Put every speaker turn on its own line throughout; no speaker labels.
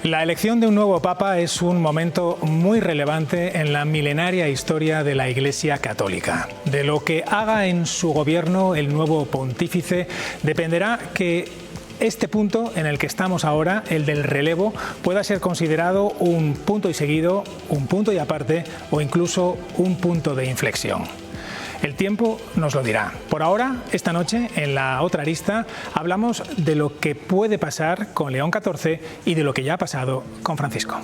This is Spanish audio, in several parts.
La elección de un nuevo papa es un momento muy relevante en la milenaria historia de la Iglesia Católica. De lo que haga en su gobierno el nuevo pontífice dependerá que este punto en el que estamos ahora, el del relevo, pueda ser considerado un punto y seguido, un punto y aparte o incluso un punto de inflexión. El tiempo nos lo dirá. Por ahora, esta noche, en la otra arista, hablamos de lo que puede pasar con León XIV y de lo que ya ha pasado con Francisco.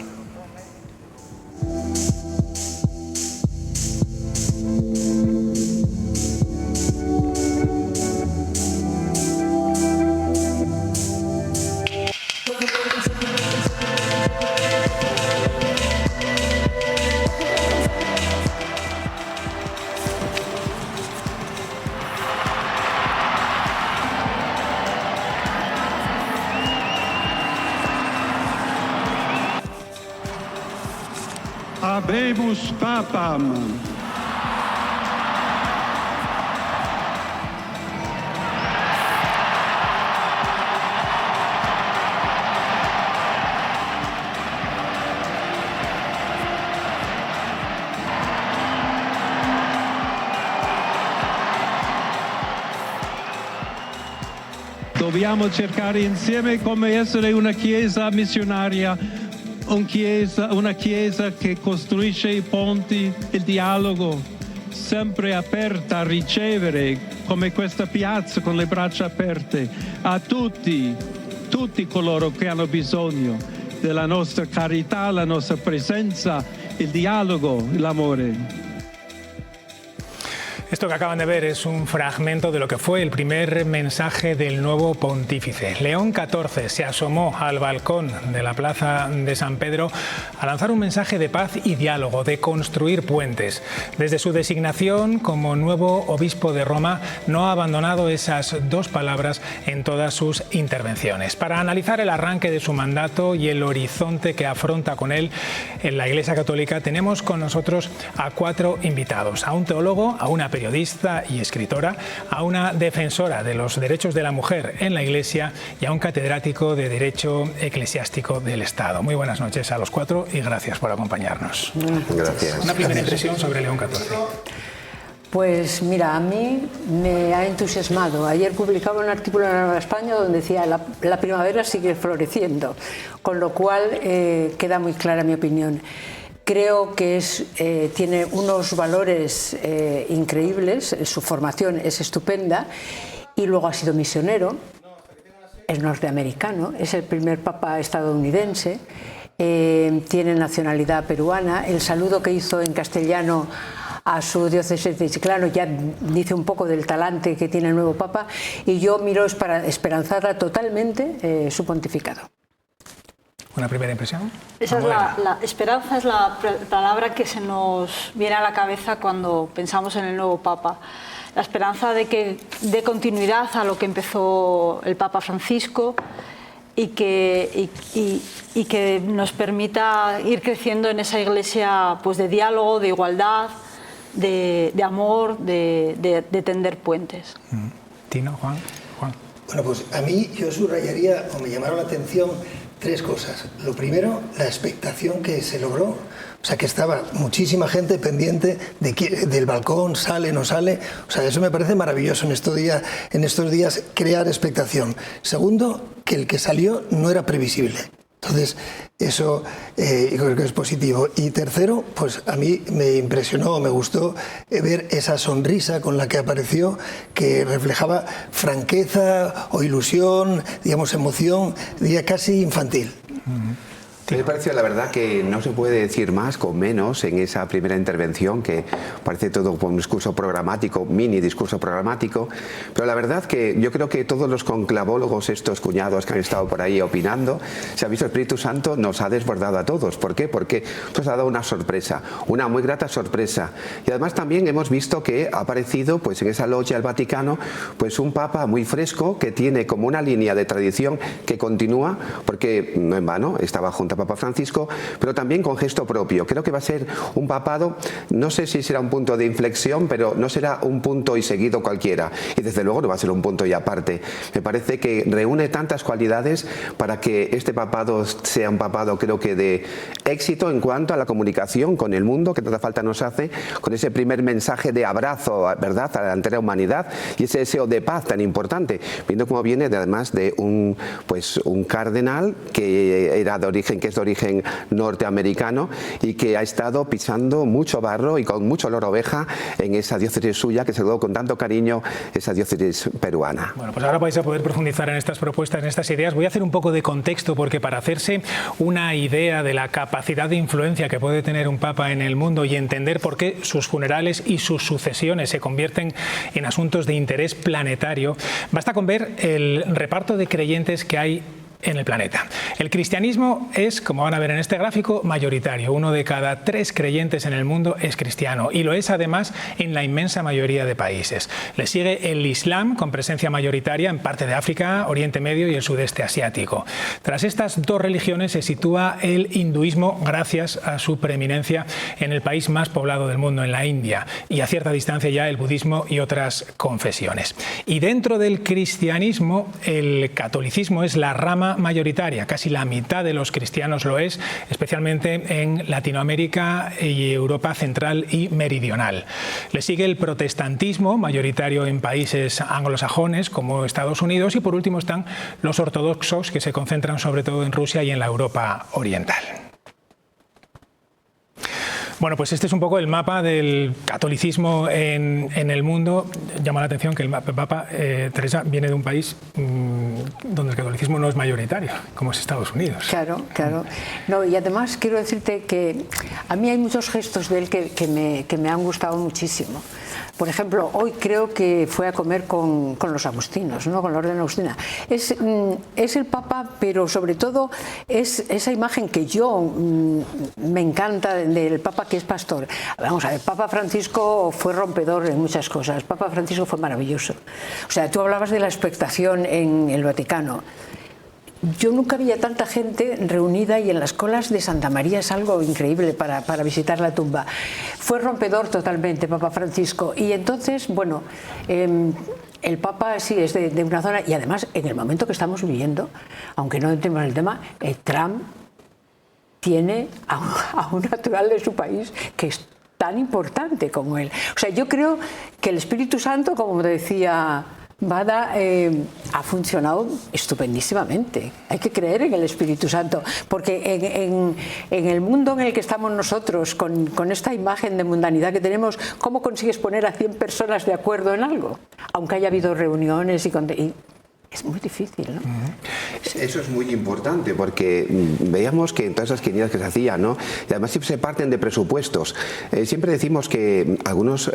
Habemus Papam. Dobbiamo cercare insieme come essere una Chiesa missionaria, una chiesa che costruisce i ponti, il dialogo, sempre aperta a ricevere, come questa piazza con le braccia aperte, a tutti coloro che hanno bisogno della nostra carità, la nostra presenza, il dialogo, l'amore.
Esto que acaban de ver es un fragmento de lo que fue el primer mensaje del nuevo pontífice. León XIV se asomó al balcón de la plaza de San Pedro a lanzar un mensaje de paz y diálogo, de construir puentes. Desde su designación como nuevo obispo de Roma no ha abandonado esas dos palabras en todas sus intervenciones. Para analizar el arranque de su mandato y el horizonte que afronta con él en la Iglesia Católica, tenemos con nosotros a cuatro invitados: a un teólogo, a una periodista y escritora, a una defensora de los derechos de la mujer en la Iglesia y a un catedrático de Derecho Eclesiástico del Estado. Muy buenas noches a los cuatro y gracias por acompañarnos.
Gracias.
Una primera impresión sobre León XIV.
Pues mira, a mí me ha entusiasmado. Ayer publicaba un artículo en la Nueva España donde decía la primavera sigue floreciendo, con lo cual queda muy clara mi opinión. Creo que tiene unos valores increíbles, su formación es estupenda y luego ha sido misionero, es norteamericano, es el primer papa estadounidense, tiene nacionalidad peruana. El saludo que hizo en castellano a su diócesis de Chiclano ya dice un poco del talante que tiene el nuevo papa y yo miro esperanzada totalmente su pontificado.
¿Una primera impresión?
Esa es la esperanza, es la palabra que se nos viene a la cabeza cuando pensamos en el nuevo Papa. La esperanza de que dé continuidad a lo que empezó el Papa Francisco y que nos permita ir creciendo en esa iglesia pues, de diálogo, de igualdad, de amor, de tender puentes.
Tino, Juan.
Bueno, pues a mí yo subrayaría o me llamaron la atención tres cosas. Lo primero, la expectación que se logró. O sea, que estaba muchísima gente pendiente del balcón, sale, no sale. O sea, eso me parece maravilloso en estos días crear expectación. Segundo, que el que salió no era previsible. Entonces, eso creo que es positivo. Y tercero, pues a mí me impresionó, me gustó ver esa sonrisa con la que apareció, que reflejaba franqueza o ilusión, digamos, emoción, diría casi infantil.
Me pareció, la verdad, que no se puede decir más con menos en esa primera intervención, que parece todo un discurso programático, mini discurso programático, pero la verdad que yo creo que todos los conclavólogos, estos cuñados que han estado por ahí opinando, se ha visto el Espíritu Santo nos ha desbordado a todos. ¿Por qué? Porque nos ha dado una sorpresa, una muy grata sorpresa. Y además también hemos visto que ha aparecido pues, en esa logia del Vaticano pues, un Papa muy fresco que tiene como una línea de tradición que continúa, porque no en vano estaba junto a Papa Francisco, pero también con gesto propio. Creo que va a ser un papado, no sé si será un punto de inflexión, pero no será un punto y seguido cualquiera. Y desde luego no va a ser un punto y aparte. Me parece que reúne tantas cualidades para que este papado sea un papado, creo que de éxito en cuanto a la comunicación con el mundo, que tanta falta nos hace, con ese primer mensaje de abrazo, ¿verdad?, a la entera humanidad, y ese deseo de paz tan importante, viendo cómo viene además de un cardenal que es de origen norteamericano y que ha estado pisando mucho barro y con mucho olor a oveja en esa diócesis suya, que se quedó con tanto cariño, esa diócesis peruana.
Bueno, pues ahora vais a poder profundizar en estas propuestas, en estas ideas. Voy a hacer un poco de contexto, porque para hacerse una idea de la capacidad de influencia que puede tener un papa en el mundo y entender por qué sus funerales y sus sucesiones se convierten en asuntos de interés planetario, basta con ver el reparto de creyentes que hay en el planeta. El cristianismo es, como van a ver en este gráfico, mayoritario. 1 de cada 3 creyentes en el mundo es cristiano, y lo es además en la inmensa mayoría de países. Le sigue el Islam, con presencia mayoritaria en parte de África, Oriente Medio y el sudeste asiático. Tras estas dos religiones se sitúa el hinduismo, gracias a su preeminencia en el país más poblado del mundo, en la India, y a cierta distancia ya el budismo y otras confesiones. Y dentro del cristianismo, el catolicismo es la rama mayoritaria. Casi la mitad de los cristianos lo es, especialmente en Latinoamérica y Europa central y meridional. Le sigue el protestantismo, mayoritario en países anglosajones como Estados Unidos, y por último están los ortodoxos, que se concentran sobre todo en Rusia y en la Europa oriental. Bueno, pues este es un poco el mapa del catolicismo en el mundo. Llama la atención que el Papa Teresa viene de un país donde el catolicismo no es mayoritario, como es Estados Unidos.
Claro, claro. No, y además quiero decirte que a mí hay muchos gestos de él que me han gustado muchísimo. Por ejemplo, hoy creo que fue a comer con los agustinos, ¿no?, con la orden agustina. Es el Papa, pero sobre todo es esa imagen que yo me encanta del Papa, que es pastor. Vamos a ver, Papa Francisco fue rompedor en muchas cosas. Papa Francisco fue maravilloso. O sea, tú hablabas de la expectación en el Vaticano. Yo nunca había tanta gente reunida, y en las colas de Santa María es algo increíble para visitar la tumba. Fue rompedor totalmente Papa Francisco, y entonces, bueno, el Papa sí es de una zona, y además en el momento que estamos viviendo, aunque no entremos en el tema, Trump tiene a un natural de su país que es tan importante como él. O sea, yo creo que el Espíritu Santo, como decía Bada, ha funcionado estupendísimamente. Hay que creer en el Espíritu Santo, porque en el mundo en el que estamos nosotros, con esta imagen de mundanidad que tenemos, ¿cómo consigues poner a 100 personas de acuerdo en algo? Aunque haya habido reuniones y es muy difícil, ¿no?
Eso es muy importante, porque veíamos que en todas esas quinielas que se hacían, ¿no?, y además siempre se parten de presupuestos. Siempre decimos que algunas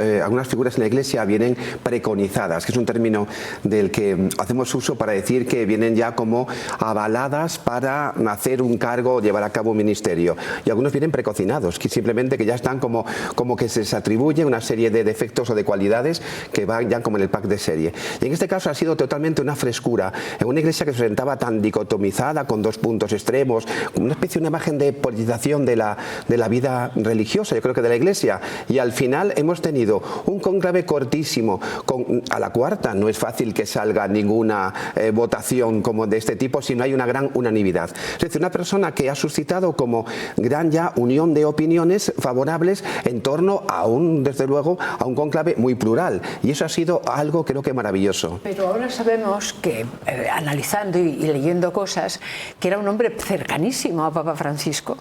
figuras en la Iglesia vienen preconizadas, que es un término del que hacemos uso para decir que vienen ya como avaladas para hacer un cargo o llevar a cabo un ministerio. Y algunos vienen precocinados, que simplemente que ya están como que se les atribuye una serie de defectos o de cualidades que van ya como en el pack de serie. Y en este caso ha sido totalmente una frescura en una iglesia que se presentaba tan dicotomizada, con dos puntos extremos, con una especie de imagen de politización de la vida religiosa, yo creo que de la iglesia, y al final hemos tenido un cónclave cortísimo. A la cuarta no es fácil que salga ninguna votación como de este tipo si no hay una gran unanimidad. Es decir, una persona que ha suscitado como gran ya unión de opiniones favorables en torno a desde luego, a un cónclave muy plural, y eso ha sido algo creo que maravilloso.
Pero ahora sabemos que, analizando y leyendo cosas, que era un hombre cercanísimo a Papa Francisco.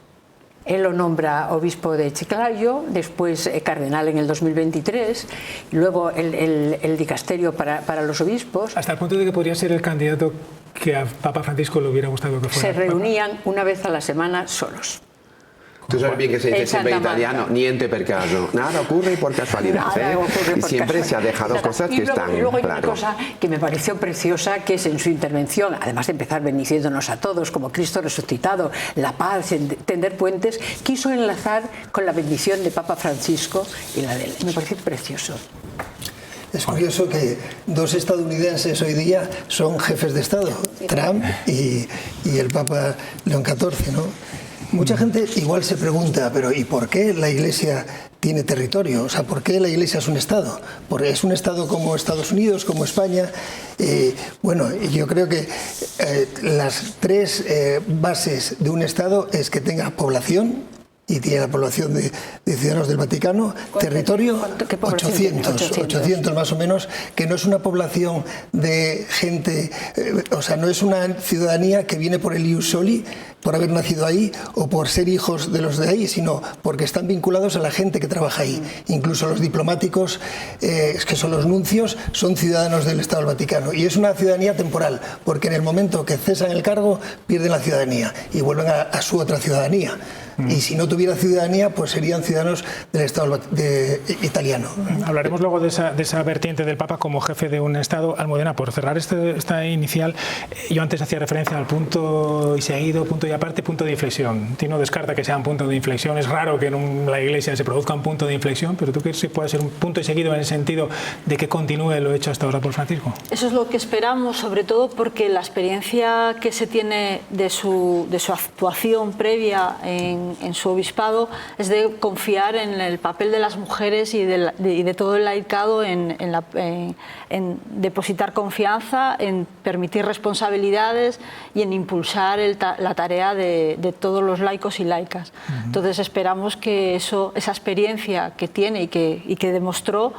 Él lo nombra obispo de Chiclayo, después cardenal en el 2023, y luego el dicasterio para los obispos.
Hasta el punto de que podría ser el candidato que a Papa Francisco le hubiera gustado que fuera.
Se reunían una vez a la semana solos.
Tú sabes bien que se dice siempre en italiano, niente per caso, nada ocurre por casualidad. Y siempre se ha dejado cosas que están.
Y luego hay una cosa que me pareció preciosa, que es en su intervención, además de empezar bendiciéndonos a todos como Cristo resucitado, la paz, tender puentes, quiso enlazar con la bendición de Papa Francisco y la de él. Me pareció precioso.
Es curioso que dos estadounidenses hoy día son jefes de Estado, Trump y el Papa León XIV, ¿no? Mucha gente igual se pregunta, pero ¿y por qué la Iglesia tiene territorio? O sea, ¿por qué la Iglesia es un Estado? Porque es un Estado como Estados Unidos, como España. Bueno, yo creo que las tres bases de un Estado es que tenga población, y tiene la población de ciudadanos del Vaticano, territorio 800 más o menos, que no es una población de gente, o sea, no es una ciudadanía que viene por el ius soli, por haber nacido ahí o por ser hijos de los de ahí, sino porque están vinculados a la gente que trabaja ahí. Incluso los diplomáticos, que son los nuncios, son ciudadanos del Estado del Vaticano. Y es una ciudadanía temporal, porque en el momento que cesan el cargo, pierden la ciudadanía y vuelven a su otra ciudadanía. Y si no tuviera ciudadanía, pues serían ciudadanos del Estado italiano.
Hablaremos luego de esa vertiente del Papa como jefe de un Estado. Almudena, por cerrar esta inicial, yo antes hacía referencia al punto y seguido, punto y aparte, punto de inflexión. Tino descarta que sea un punto de inflexión. Es raro que en la Iglesia se produzca un punto de inflexión, pero ¿tú crees que puede ser un punto y seguido en el sentido de que continúe lo hecho hasta ahora por Francisco?
Eso es lo que esperamos, sobre todo porque la experiencia que se tiene de su actuación previa en su obispado es de confiar en el papel de las mujeres y de todo el laicado en depositar confianza, en permitir responsabilidades y en impulsar la tarea de todos los laicos y laicas. Entonces esperamos que esa experiencia que tiene y que demostró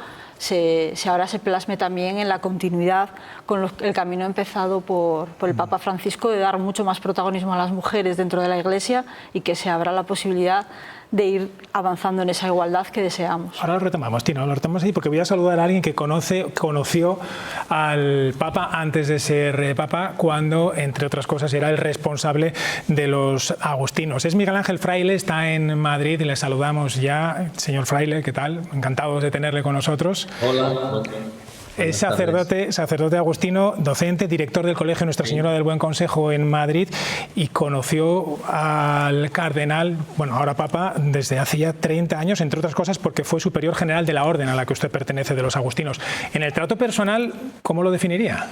ahora se plasme también en la continuidad con el camino empezado por el Papa Francisco de dar mucho más protagonismo a las mujeres dentro de la Iglesia y que se abra la posibilidad de ir avanzando en esa igualdad que deseamos.
Ahora lo retomamos, Tino, lo retomamos ahí porque voy a saludar a alguien que conoció al Papa antes de ser Papa, cuando, entre otras cosas, era el responsable de los agustinos. Es Miguel Ángel Fraile, está en Madrid y le saludamos ya. Señor Fraile, ¿qué tal? Encantados de tenerle con nosotros.
Hola.
Es sacerdote agustino, docente, director del Colegio Nuestra Señora del Buen Consejo en Madrid y conoció al cardenal, bueno, ahora Papa, desde hace ya 30 años, entre otras cosas porque fue superior general de la orden a la que usted pertenece, de los agustinos. En el trato personal, ¿cómo lo definiría?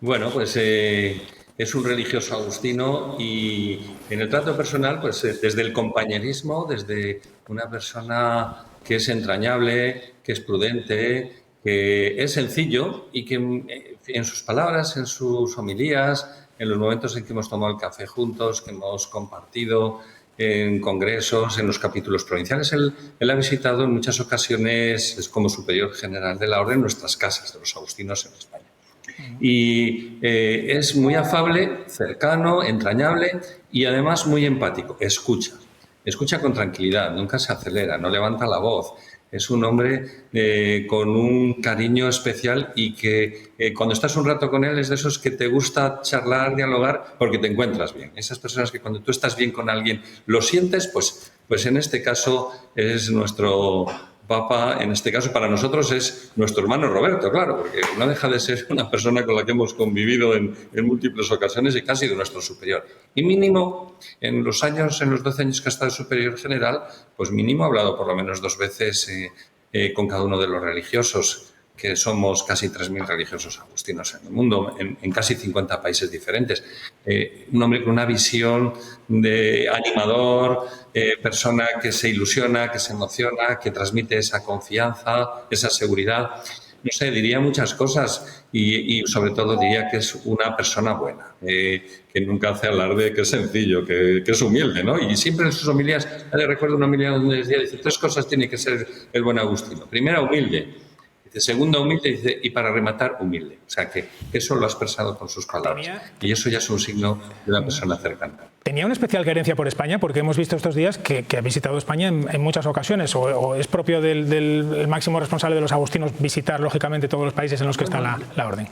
Bueno, pues es un religioso agustino y en el trato personal, pues desde el compañerismo, desde una persona que es entrañable, que es prudente, que es sencillo y que en sus palabras, en sus homilías, en los momentos en que hemos tomado el café juntos, que hemos compartido en congresos, en los capítulos provinciales, él ha visitado en muchas ocasiones, es como superior general de la orden, nuestras casas de los agustinos en España. Y es muy afable, cercano, entrañable y además muy empático. Escucha con tranquilidad, nunca se acelera, no levanta la voz. Es un hombre con un cariño especial y que cuando estás un rato con él es de esos que te gusta charlar, dialogar, porque te encuentras bien. Esas personas que cuando tú estás bien con alguien lo sientes, pues en este caso es nuestro Papa, en este caso para nosotros es nuestro hermano Roberto, claro, porque no deja de ser una persona con la que hemos convivido en múltiples ocasiones y casi de nuestro superior. Y mínimo, en los 12 años que ha estado superior general, pues mínimo ha hablado por lo menos 2 veces con cada uno de los religiosos, que somos casi 3.000 religiosos agustinos en el mundo, en casi 50 países diferentes. Un hombre con una visión de animador, persona que se ilusiona, que se emociona, que transmite esa confianza, esa seguridad. No sé, diría muchas cosas y sobre todo diría que es una persona buena, que nunca hace alarde, que es sencillo, que es humilde, ¿no? Y siempre en sus homilías, le recuerdo una homilía donde decía, dice, 3 cosas tiene que ser el buen agustino. Primera, humilde. Dice, segunda, humilde, dice, y para rematar, humilde. O sea, que eso lo ha expresado con sus palabras. Y eso ya es un signo de una persona cercana.
¿Tenía una especial querencia por España? Porque hemos visto estos días que ha visitado España en muchas ocasiones. ¿O es propio del máximo responsable de los agustinos visitar, lógicamente, todos los países en los que está la orden?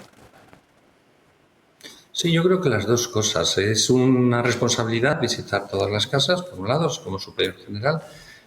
Sí, yo creo que las dos cosas. Es una responsabilidad visitar todas las casas, por un lado, como superior general,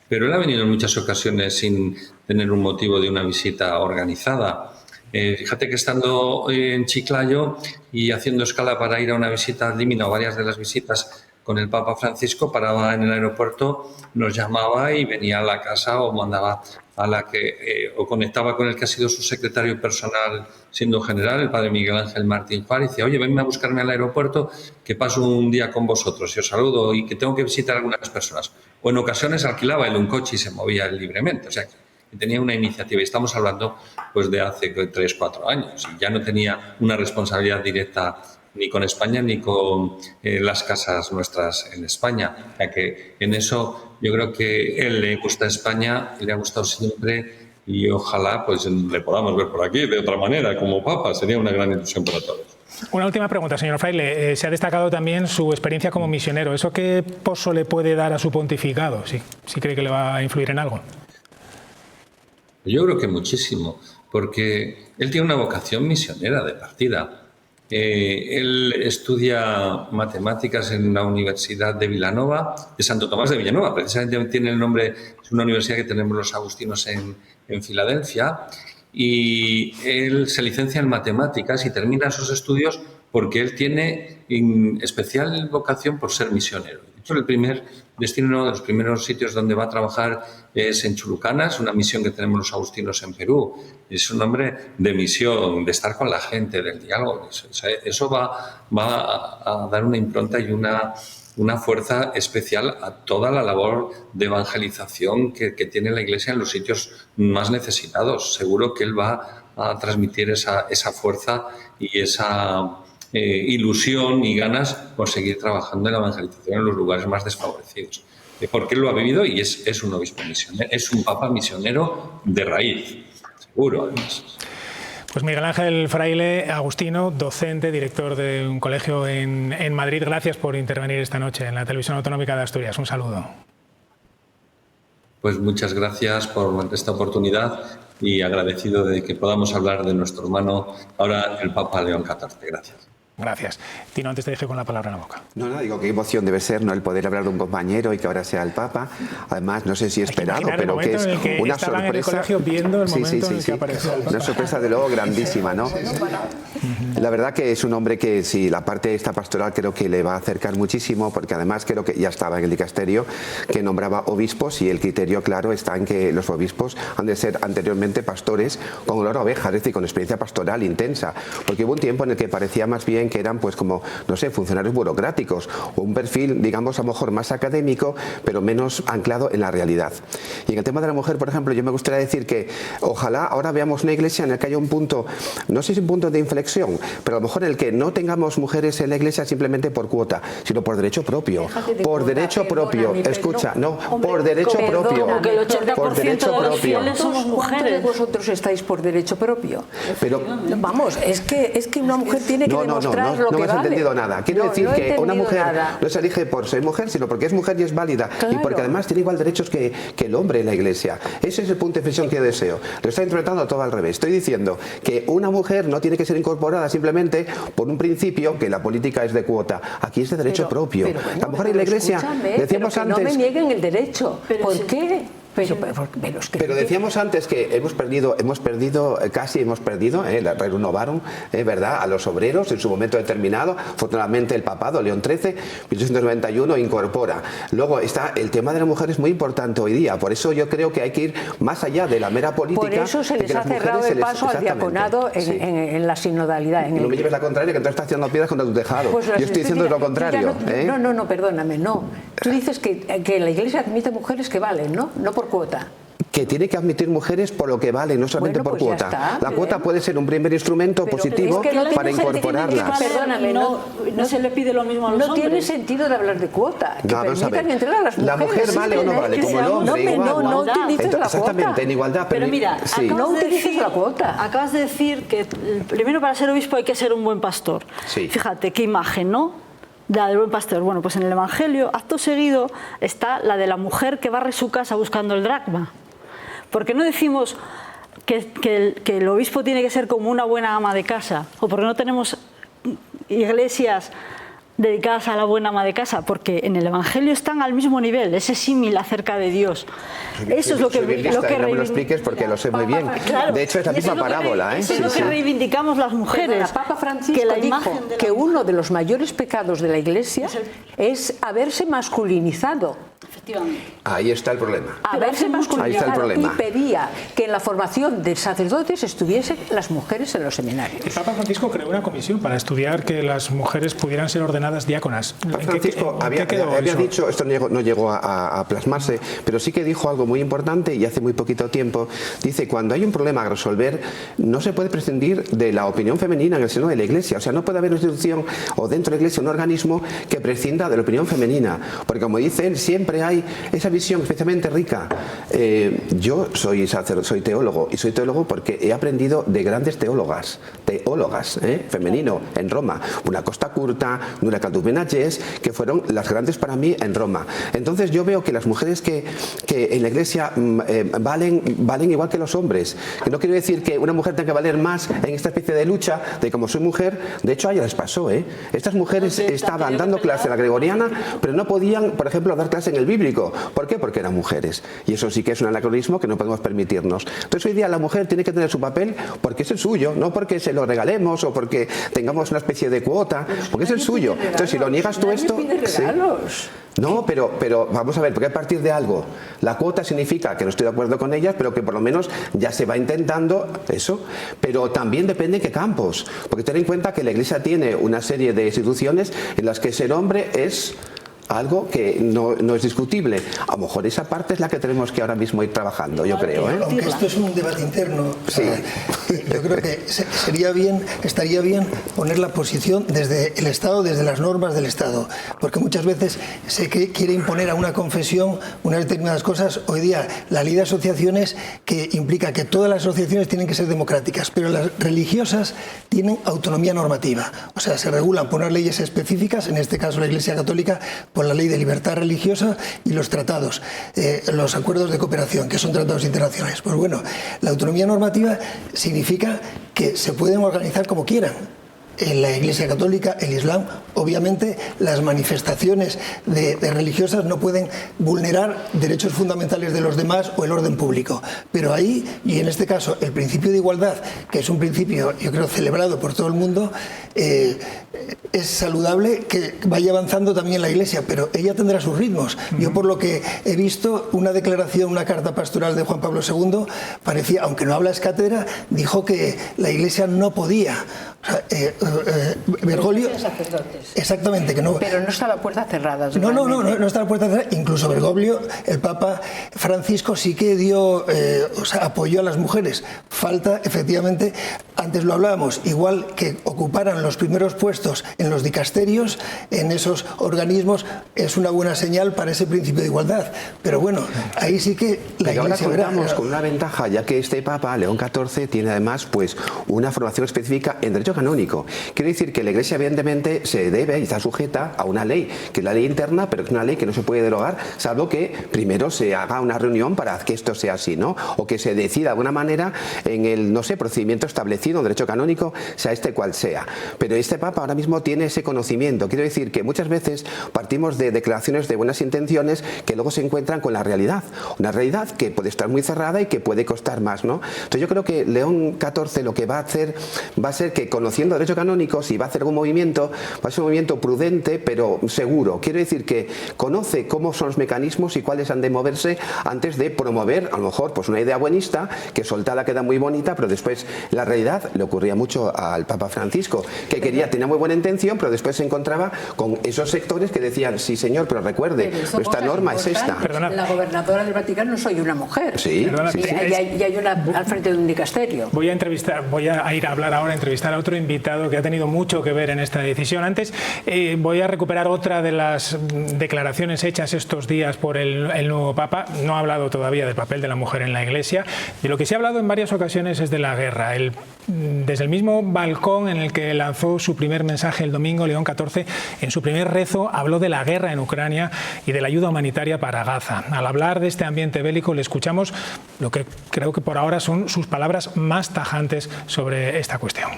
pero él ha venido en muchas ocasiones sin tener un motivo de una visita organizada. Fíjate que estando en Chiclayo y haciendo escala para ir a una visita al Límina o varias de las visitas con el Papa Francisco, paraba en el aeropuerto, nos llamaba y venía a la casa o mandaba a la que o conectaba con el que ha sido su secretario personal siendo general, el padre Miguel Ángel Martín Juárez, y decía, oye, venme a buscarme al aeropuerto que paso un día con vosotros y os saludo y que tengo que visitar a algunas personas. O en ocasiones alquilaba él un coche y se movía libremente, o sea que tenía una iniciativa, y estamos hablando pues de hace 3 o 4 años, y ya no tenía una responsabilidad directa ni con España ni con las casas nuestras en España. O sea que en eso yo creo que él le gusta España, le ha gustado siempre, y ojalá pues le podamos ver por aquí de otra manera como Papa, sería una gran ilusión para todos.
Una última pregunta, señor Fraile. Se ha destacado también su experiencia como misionero. ¿Eso qué pozo le puede dar a su pontificado? ¿Sí cree que le va a influir en algo?
Yo creo que muchísimo, porque él tiene una vocación misionera de partida. Él estudia matemáticas en la Universidad de Vilanova, de Santo Tomás de Vilanova, precisamente tiene el nombre, es una universidad que tenemos los agustinos en Filadelfia, y él se licencia en matemáticas y termina sus estudios porque él tiene especial vocación por ser misionero. De hecho, el primer destino, uno de los primeros sitios donde va a trabajar es en Chulucanas, una misión que tenemos los agustinos en Perú. Es un hombre de misión, de estar con la gente, del diálogo. Eso va a dar una impronta y una fuerza especial a toda la labor de evangelización que tiene la Iglesia en los sitios más necesitados. Seguro que él va a transmitir esa fuerza y esa ilusión y ganas por seguir trabajando en la evangelización en los lugares más desfavorecidos. Porque él lo ha vivido y es un obispo misionero, es un papa misionero de raíz, seguro además.
Pues Miguel Ángel Fraile Agustino, docente, director de un colegio en Madrid, gracias por intervenir esta noche en la Televisión Autonómica de Asturias. Un saludo.
Pues muchas gracias por esta oportunidad y agradecido de que podamos hablar de nuestro hermano, ahora el Papa León XIV. Gracias.
Gracias. Tino, antes te dejé con la palabra en la boca.
No, digo, qué emoción debe ser, ¿no?, el poder hablar de un compañero y que ahora sea el Papa. Además, no sé si esperado, pero que es una sorpresa.
En el colegio viendo el momento en el que apareció el Papa.
Una sorpresa de luego grandísima, ¿no? La verdad que es un hombre que sí, la parte esta pastoral creo que le va a acercar muchísimo, porque además creo que ya estaba en el dicasterio que nombraba obispos, y el criterio claro está en que los obispos han de ser anteriormente pastores con olor a oveja, es decir, con experiencia pastoral intensa, porque hubo un tiempo en el que parecía más bien que eran pues como, no sé, funcionarios burocráticos o un perfil, digamos, a lo mejor más académico, pero menos anclado en la realidad. Y en el tema de la mujer, por ejemplo, yo me gustaría decir que ojalá ahora veamos una iglesia en la que haya un punto, no sé si un punto de inflexión, pero a lo mejor en el que no tengamos mujeres en la iglesia simplemente por cuota, sino por derecho propio. Por derecho propio. Escucha, no, por derecho propio.
Porque el 80%
por derecho
de los
propio.
fieles somos mujeres.
¿Cuántos de vosotros estáis por derecho propio?
Pero
vamos, es que una mujer tiene que demostrar lo que
no me has
vale.
entendido nada. Quiero decir que una mujer no se elige por ser mujer, sino porque es mujer y es válida.
Claro.
Y porque además tiene igual derechos que el hombre en la iglesia. Ese es el punto de inflexión que deseo. Lo estoy interpretando todo al revés. Estoy diciendo que una mujer no tiene que ser incorporada simplemente por un principio que la política es de cuota. Aquí es de derecho propio.
Bueno,
la mujer en la iglesia, decíamos
pero que
antes...
no me nieguen el derecho. ¿Por qué? Pero
decíamos antes que hemos perdido, la renovaron, ¿verdad?, a los obreros en su momento determinado. Afortunadamente el papado, León XIII, 1891, incorpora. Luego está el tema de la mujer, es muy importante hoy día, por eso yo creo que hay que ir más allá de la mera política.
Por eso se les ha cerrado el paso al diaconado en la sinodalidad.
No me lleves la contraria, que entonces estás haciendo piedras contra tu tejado.
Pues
yo estoy diciendo lo contrario.
No, perdóname, no. Tú dices que la iglesia admite mujeres que valen, ¿no? No por cuota.
Que tiene que admitir mujeres por lo que vale, no solamente por cuota.
Está,
la cuota puede ser un primer instrumento positivo para incorporarlas.
Perdóname,
no se le pide lo mismo a los hombres.
No tiene sentido de hablar de cuota. Que
vamos a ver.
entrar a las mujeres.
La mujer vale o no vale, como el hombre, igual.
No utilices la cuota.
Exactamente, en igualdad.
Pero mira,
no utilices la cuota.
Acabas de decir que primero para ser obispo hay que ser un buen pastor.
Sí.
Fíjate, qué imagen, ¿no? La del buen pastor. Bueno, pues en el Evangelio, acto seguido, está la de la mujer que barre su casa buscando el dracma. ¿Por qué no decimos que el obispo tiene que ser como una buena ama de casa? ¿O por qué no tenemos iglesias dedicadas a la buena ama de casa, porque en el Evangelio están al mismo nivel, ese símil acerca de Dios. Eso es lo que
no me lo expliques porque lo sé muy bien.
Claro,
de hecho, es la misma parábola.
Eso es lo que reivindicamos las mujeres.
El Papa Francisco dijo que uno de los mayores pecados de la Iglesia es haberse masculinizado.
Efectivamente.
Ahí está el problema.
Haberse masculinizado.
Ahí está el problema.
Y pedía que en la formación de sacerdotes estuviesen las mujeres en los seminarios.
El Papa Francisco creó una comisión para estudiar que las mujeres pudieran ser ordenadas diáconas.
Papa Francisco había dicho, esto no llegó a plasmarse, pero sí que dijo algo muy importante y hace muy poquito tiempo. Dice, cuando hay un problema a resolver, no se puede prescindir de la opinión femenina en el seno de la Iglesia. O sea, no puede haber una institución o dentro de la Iglesia un organismo que prescinda de la opinión femenina. Porque como dice él, siempre hay esa visión especialmente rica. Yo soy teólogo, y soy teólogo porque he aprendido de grandes teólogas femenino en Roma, una Costa Curta, una Catubenagés, que fueron las grandes para mí en Roma. Entonces yo veo que las mujeres que en la Iglesia valen igual que los hombres. Que no quiero decir que una mujer tenga que valer más en esta especie de lucha de como soy mujer. De hecho a ellas les pasó, estas mujeres estaban dando clase en la gregoriana, pero no podían, por ejemplo, dar clase en el bíblico. ¿Por qué? Porque eran mujeres. Y eso sí que es un anacronismo que no podemos permitirnos. Entonces hoy día la mujer tiene que tener su papel porque es el suyo, no porque se lo regalemos o porque tengamos una especie de cuota, porque es el suyo. Entonces si lo niegas tú esto... ¿sí? No, pero vamos a ver, porque a partir de algo. La cuota significa que no estoy de acuerdo con ellas, pero que por lo menos ya se va intentando eso. Pero también depende de qué campos. Porque ten en cuenta que la Iglesia tiene una serie de instituciones en las que ser hombre es algo que no es discutible. A lo mejor esa parte es la que tenemos que ahora mismo ir trabajando, yo creo.
Aunque esto es un debate interno,
sí.
Yo creo que estaría bien poner la posición desde el Estado, desde las normas del Estado, porque muchas veces se quiere imponer a una confesión unas determinadas cosas. Hoy día la ley de asociaciones, que implica que todas las asociaciones tienen que ser democráticas, pero las religiosas tienen autonomía normativa, o sea, se regulan por unas leyes específicas, en este caso la Iglesia Católica por la ley de libertad religiosa y los tratados, los acuerdos de cooperación, que son tratados internacionales. Pues bueno, la autonomía normativa significa que se pueden organizar como quieran. En la Iglesia Católica, el Islam, obviamente las manifestaciones de religiosas no pueden vulnerar derechos fundamentales de los demás o el orden público. Pero ahí, y en este caso, el principio de igualdad, que es un principio, yo creo, celebrado por todo el mundo, es saludable que vaya avanzando también la Iglesia, pero ella tendrá sus ritmos. Yo, por lo que he visto, una declaración, una carta pastoral de Juan Pablo II, parecía, aunque no habla es cátedra, dijo que la Iglesia no podía. O sea, Bergoglio, exactamente, que no.
Pero no está la puerta cerrada.
No está la puerta cerrada. Incluso Bergoglio, el Papa Francisco, sí que dio, apoyó a las mujeres. Falta, efectivamente, antes lo hablábamos, igual que ocuparan los primeros puestos en los dicasterios, en esos organismos, es una buena señal para ese principio de igualdad. Pero bueno, ahí sí que la Iglesia
ahora contamos con una ventaja, ya que este Papa, León XIV, tiene además pues una formación específica en derecho canónico. Quiere decir que la Iglesia evidentemente se debe y está sujeta a una ley, que es la ley interna, pero es una ley que no se puede derogar, salvo que primero se haga una reunión para que esto sea así, ¿no? O que se decida de alguna manera en el, no sé, procedimiento establecido en derecho canónico, sea este cual sea. Pero este Papa ahora mismo tiene ese conocimiento. Quiero decir que muchas veces partimos de declaraciones de buenas intenciones que luego se encuentran con la realidad. Una realidad que puede estar muy cerrada y que puede costar más, ¿no? Entonces yo creo que León XIV lo que va a hacer va a ser que, conociendo derecho canónico, si va a hacer algún movimiento, va a ser un movimiento prudente pero seguro. Quiero decir que conoce cómo son los mecanismos y cuáles han de moverse antes de promover a lo mejor pues una idea buenista que soltada queda muy bonita, pero después la realidad le ocurría mucho al Papa Francisco, que tenía muy buena intención, pero después se encontraba con esos sectores que decían, sí señor, pero recuerde, esta norma es esta.
La gobernadora del Vaticano soy una mujer.
Sí, sí.
Y hay una al frente de un dicasterio.
Voy a ir a hablar ahora, a entrevistar a otro invitado que ha tenido mucho que ver en esta decisión. Antes voy a recuperar otra de las declaraciones hechas estos días por el nuevo Papa. No ha hablado todavía del papel de la mujer en la Iglesia. De lo que sí ha hablado en varias ocasiones es de la guerra. Desde el mismo balcón en el que lanzó su primer mensaje el domingo, León XIV, en su primer rezo habló de la guerra en Ucrania y de la ayuda humanitaria para Gaza. Al hablar de este ambiente bélico le escuchamos lo que creo que por ahora son sus palabras más tajantes sobre esta cuestión.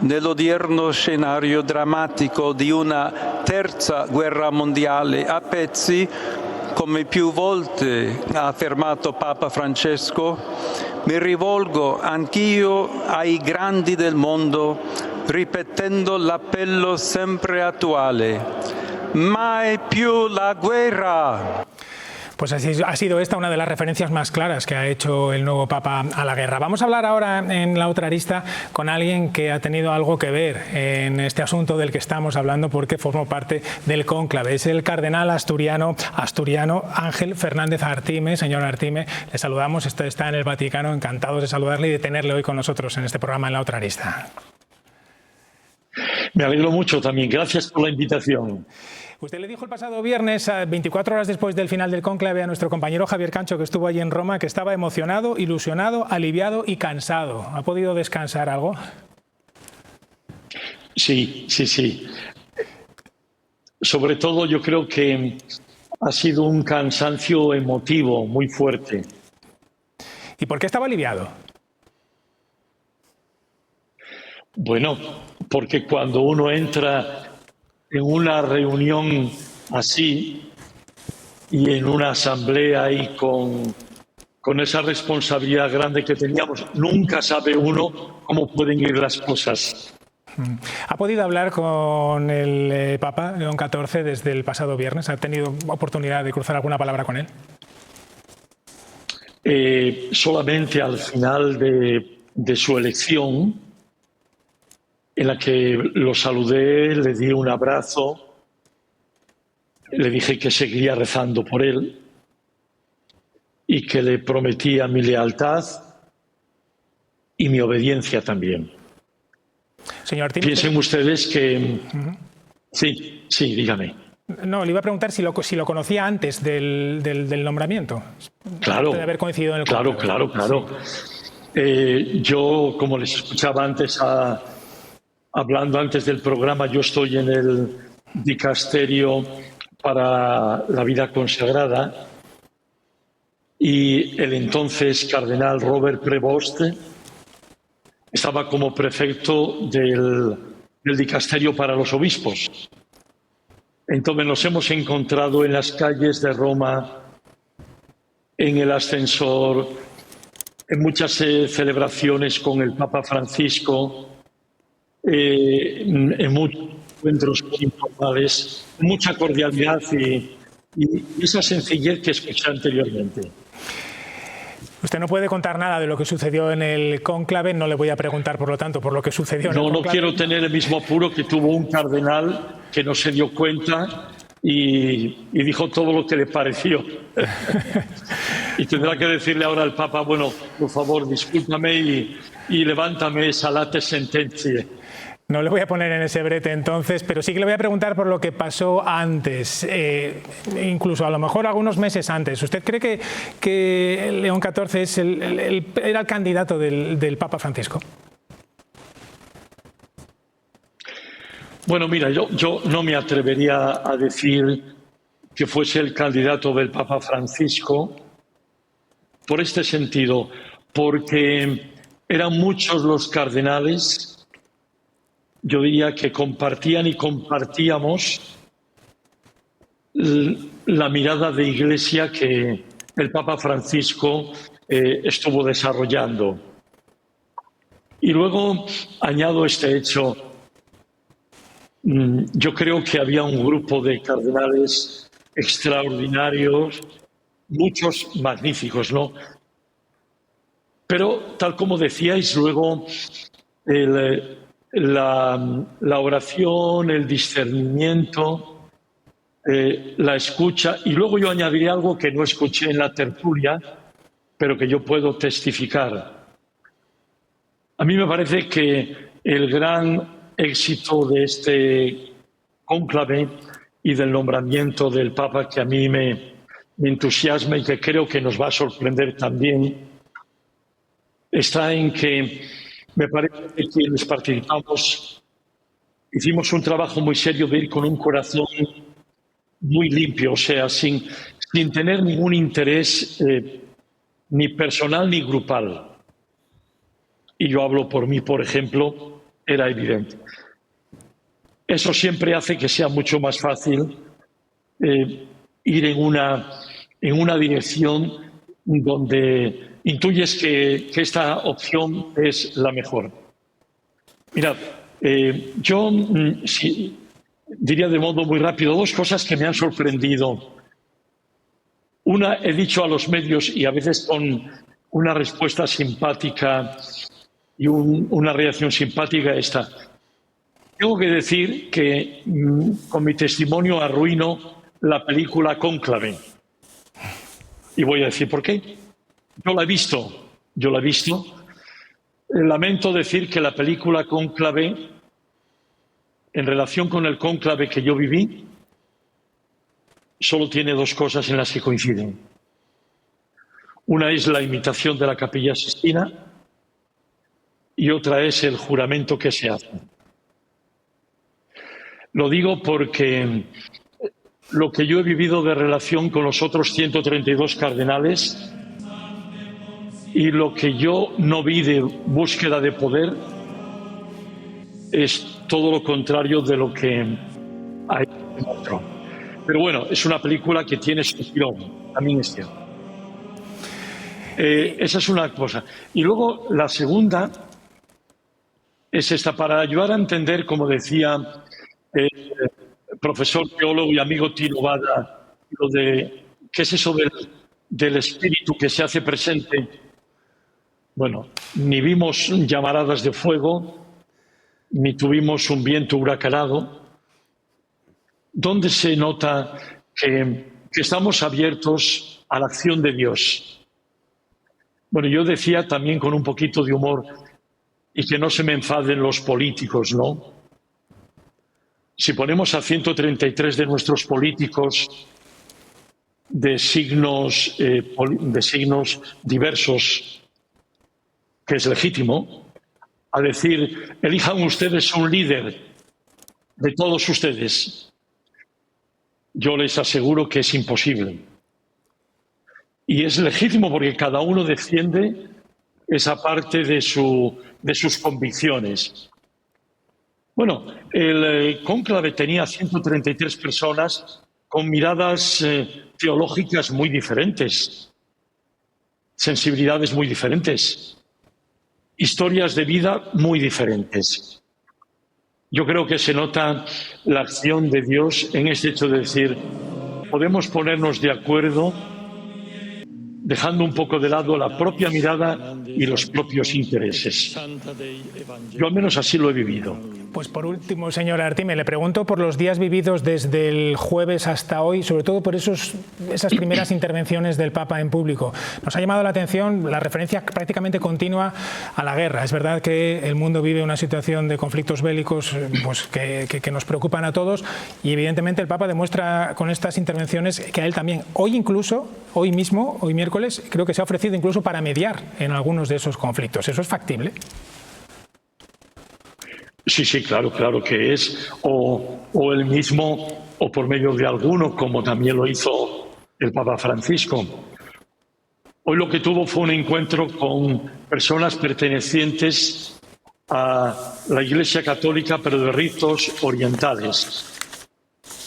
nell'odierno scenario drammatico di una terza guerra mondiale a pezzi, come più volte ha affermato Papa Francesco, mi rivolgo anch'io ai grandi del mondo, ripetendo l'appello sempre attuale: mai più la guerra.
Pues así ha sido esta una de las referencias más claras que ha hecho el nuevo Papa a la guerra. Vamos a hablar ahora en la otra arista con alguien que ha tenido algo que ver en este asunto del que estamos hablando, porque formó parte del cónclave. Es el cardenal asturiano Ángel Fernández Artime. Señor Artime, le saludamos. Está en el Vaticano. Encantados de saludarle y de tenerle hoy con nosotros en este programa en la otra arista.
Me alegro mucho también. Gracias por la invitación.
Usted le dijo el pasado viernes, 24 horas después del final del cónclave, a nuestro compañero Javier Cancho, que estuvo allí en Roma, que estaba emocionado, ilusionado, aliviado y cansado. ¿Ha podido descansar algo?
Sí. Sobre todo yo creo que ha sido un cansancio emotivo muy fuerte.
¿Y por qué estaba aliviado?
Bueno, porque cuando uno entra en una reunión así y en una asamblea y con esa responsabilidad grande que teníamos, nunca sabe uno cómo pueden ir las cosas.
¿Ha podido hablar con el Papa León XIV desde el pasado viernes? ¿Ha tenido oportunidad de cruzar alguna palabra con él?
Solamente al final de su elección, en la que lo saludé, le di un abrazo, le dije que seguiría rezando por él y que le prometía mi lealtad y mi obediencia también.
Señor Artime,
piensen ustedes que... Sí, dígame.
No, le iba a preguntar si lo conocía antes del nombramiento.
Claro.
De haber coincidido en el
Claro. Sí. Yo, como les escuchaba antes hablando antes del programa, yo estoy en el dicasterio para la vida consagrada y el entonces cardenal Robert Prevost estaba como prefecto del dicasterio para los obispos. Entonces nos hemos encontrado en las calles de Roma, en el ascensor, en muchas celebraciones con el Papa Francisco, en muchos encuentros informales, mucha cordialidad y esa sencillez que escuché anteriormente.
Usted no puede contar nada de lo que sucedió en el cónclave, no le voy a preguntar, por lo tanto, por lo que sucedió en el cónclave.
No quiero tener el mismo apuro que tuvo un cardenal que no se dio cuenta y dijo todo lo que le pareció. Y tendrá que decirle ahora al Papa, bueno, por favor, discúlpame y levántame esa late sentencia.
No le voy a poner en ese brete entonces, pero sí que le voy a preguntar por lo que pasó antes, incluso a lo mejor algunos meses antes. ¿Usted cree que León XIV era el candidato del Papa Francisco?
Bueno, mira, yo no me atrevería a decir que fuese el candidato del Papa Francisco por este sentido, porque eran muchos los cardenales, yo diría que compartían y compartíamos la mirada de Iglesia que el Papa Francisco estuvo desarrollando. Y luego añado este hecho. Yo creo que había un grupo de cardenales extraordinarios, muchos magníficos, ¿no? Pero, tal como decíais, luego la oración, el discernimiento, la escucha, y luego yo añadiré algo que no escuché en la tertulia, pero que yo puedo testificar. A mí me parece que el gran éxito de este cónclave y del nombramiento del Papa, que a mí me entusiasma y que creo que nos va a sorprender también, está en que me parece que quienes participamos hicimos un trabajo muy serio de ir con un corazón muy limpio, o sea, sin tener ningún interés ni personal ni grupal. Y yo hablo por mí, por ejemplo, era evidente. Eso siempre hace que sea mucho más fácil ir en una dirección donde intuyes que esta opción es la mejor. Mirad, yo diría de modo muy rápido 2 cosas que me han sorprendido. Una, he dicho a los medios, y a veces con una respuesta simpática y una reacción simpática, esta. Tengo que decir que con mi testimonio arruino la película Cónclave. Y voy a decir por qué. Yo la he visto. Lamento decir que la película Cónclave, en relación con el cónclave que yo viví, solo tiene 2 cosas en las que coinciden. Una es la imitación de la Capilla Sixtina y otra es el juramento que se hace. Lo digo porque lo que yo he vivido de relación con los otros 132 cardenales y lo que yo no vi de búsqueda de poder es todo lo contrario de lo que hay en otro. Pero bueno, es una película que tiene su tirón, también es cierto. Esa es una cosa. Y luego la segunda es esta, para ayudar a entender, como decía el profesor teólogo y amigo Tino Bada, lo de qué es eso del espíritu que se hace presente. Bueno, ni vimos llamaradas de fuego, ni tuvimos un viento huracanado. ¿Dónde se nota que estamos abiertos a la acción de Dios? Bueno, yo decía también con un poquito de humor, y que no se me enfaden los políticos, ¿no? Si ponemos a 133 de nuestros políticos de signos diversos, que es legítimo, a decir, elijan ustedes un líder de todos ustedes, yo les aseguro que es imposible. Y es legítimo porque cada uno defiende esa parte de sus convicciones. Bueno, el cónclave tenía 133 personas con miradas teológicas muy diferentes, sensibilidades muy diferentes, historias de vida muy diferentes. Yo creo que se nota la acción de Dios en este hecho de decir, podemos ponernos de acuerdo dejando un poco de lado la propia mirada y los propios intereses. Yo al menos así lo he vivido.
Pues por último, señor Artime, le pregunto por los días vividos desde el jueves hasta hoy, sobre todo por esas primeras intervenciones del Papa en público. Nos ha llamado la atención la referencia prácticamente continua a la guerra. Es verdad que el mundo vive una situación de conflictos bélicos pues, que nos preocupan a todos y evidentemente el Papa demuestra con estas intervenciones que a él también, hoy miércoles, creo que se ha ofrecido incluso para mediar en algunos de esos conflictos. ¿Eso es factible?
Sí, claro que es. O él mismo, o por medio de alguno, como también lo hizo el Papa Francisco. Hoy lo que tuvo fue un encuentro con personas pertenecientes a la Iglesia Católica, pero de ritos orientales.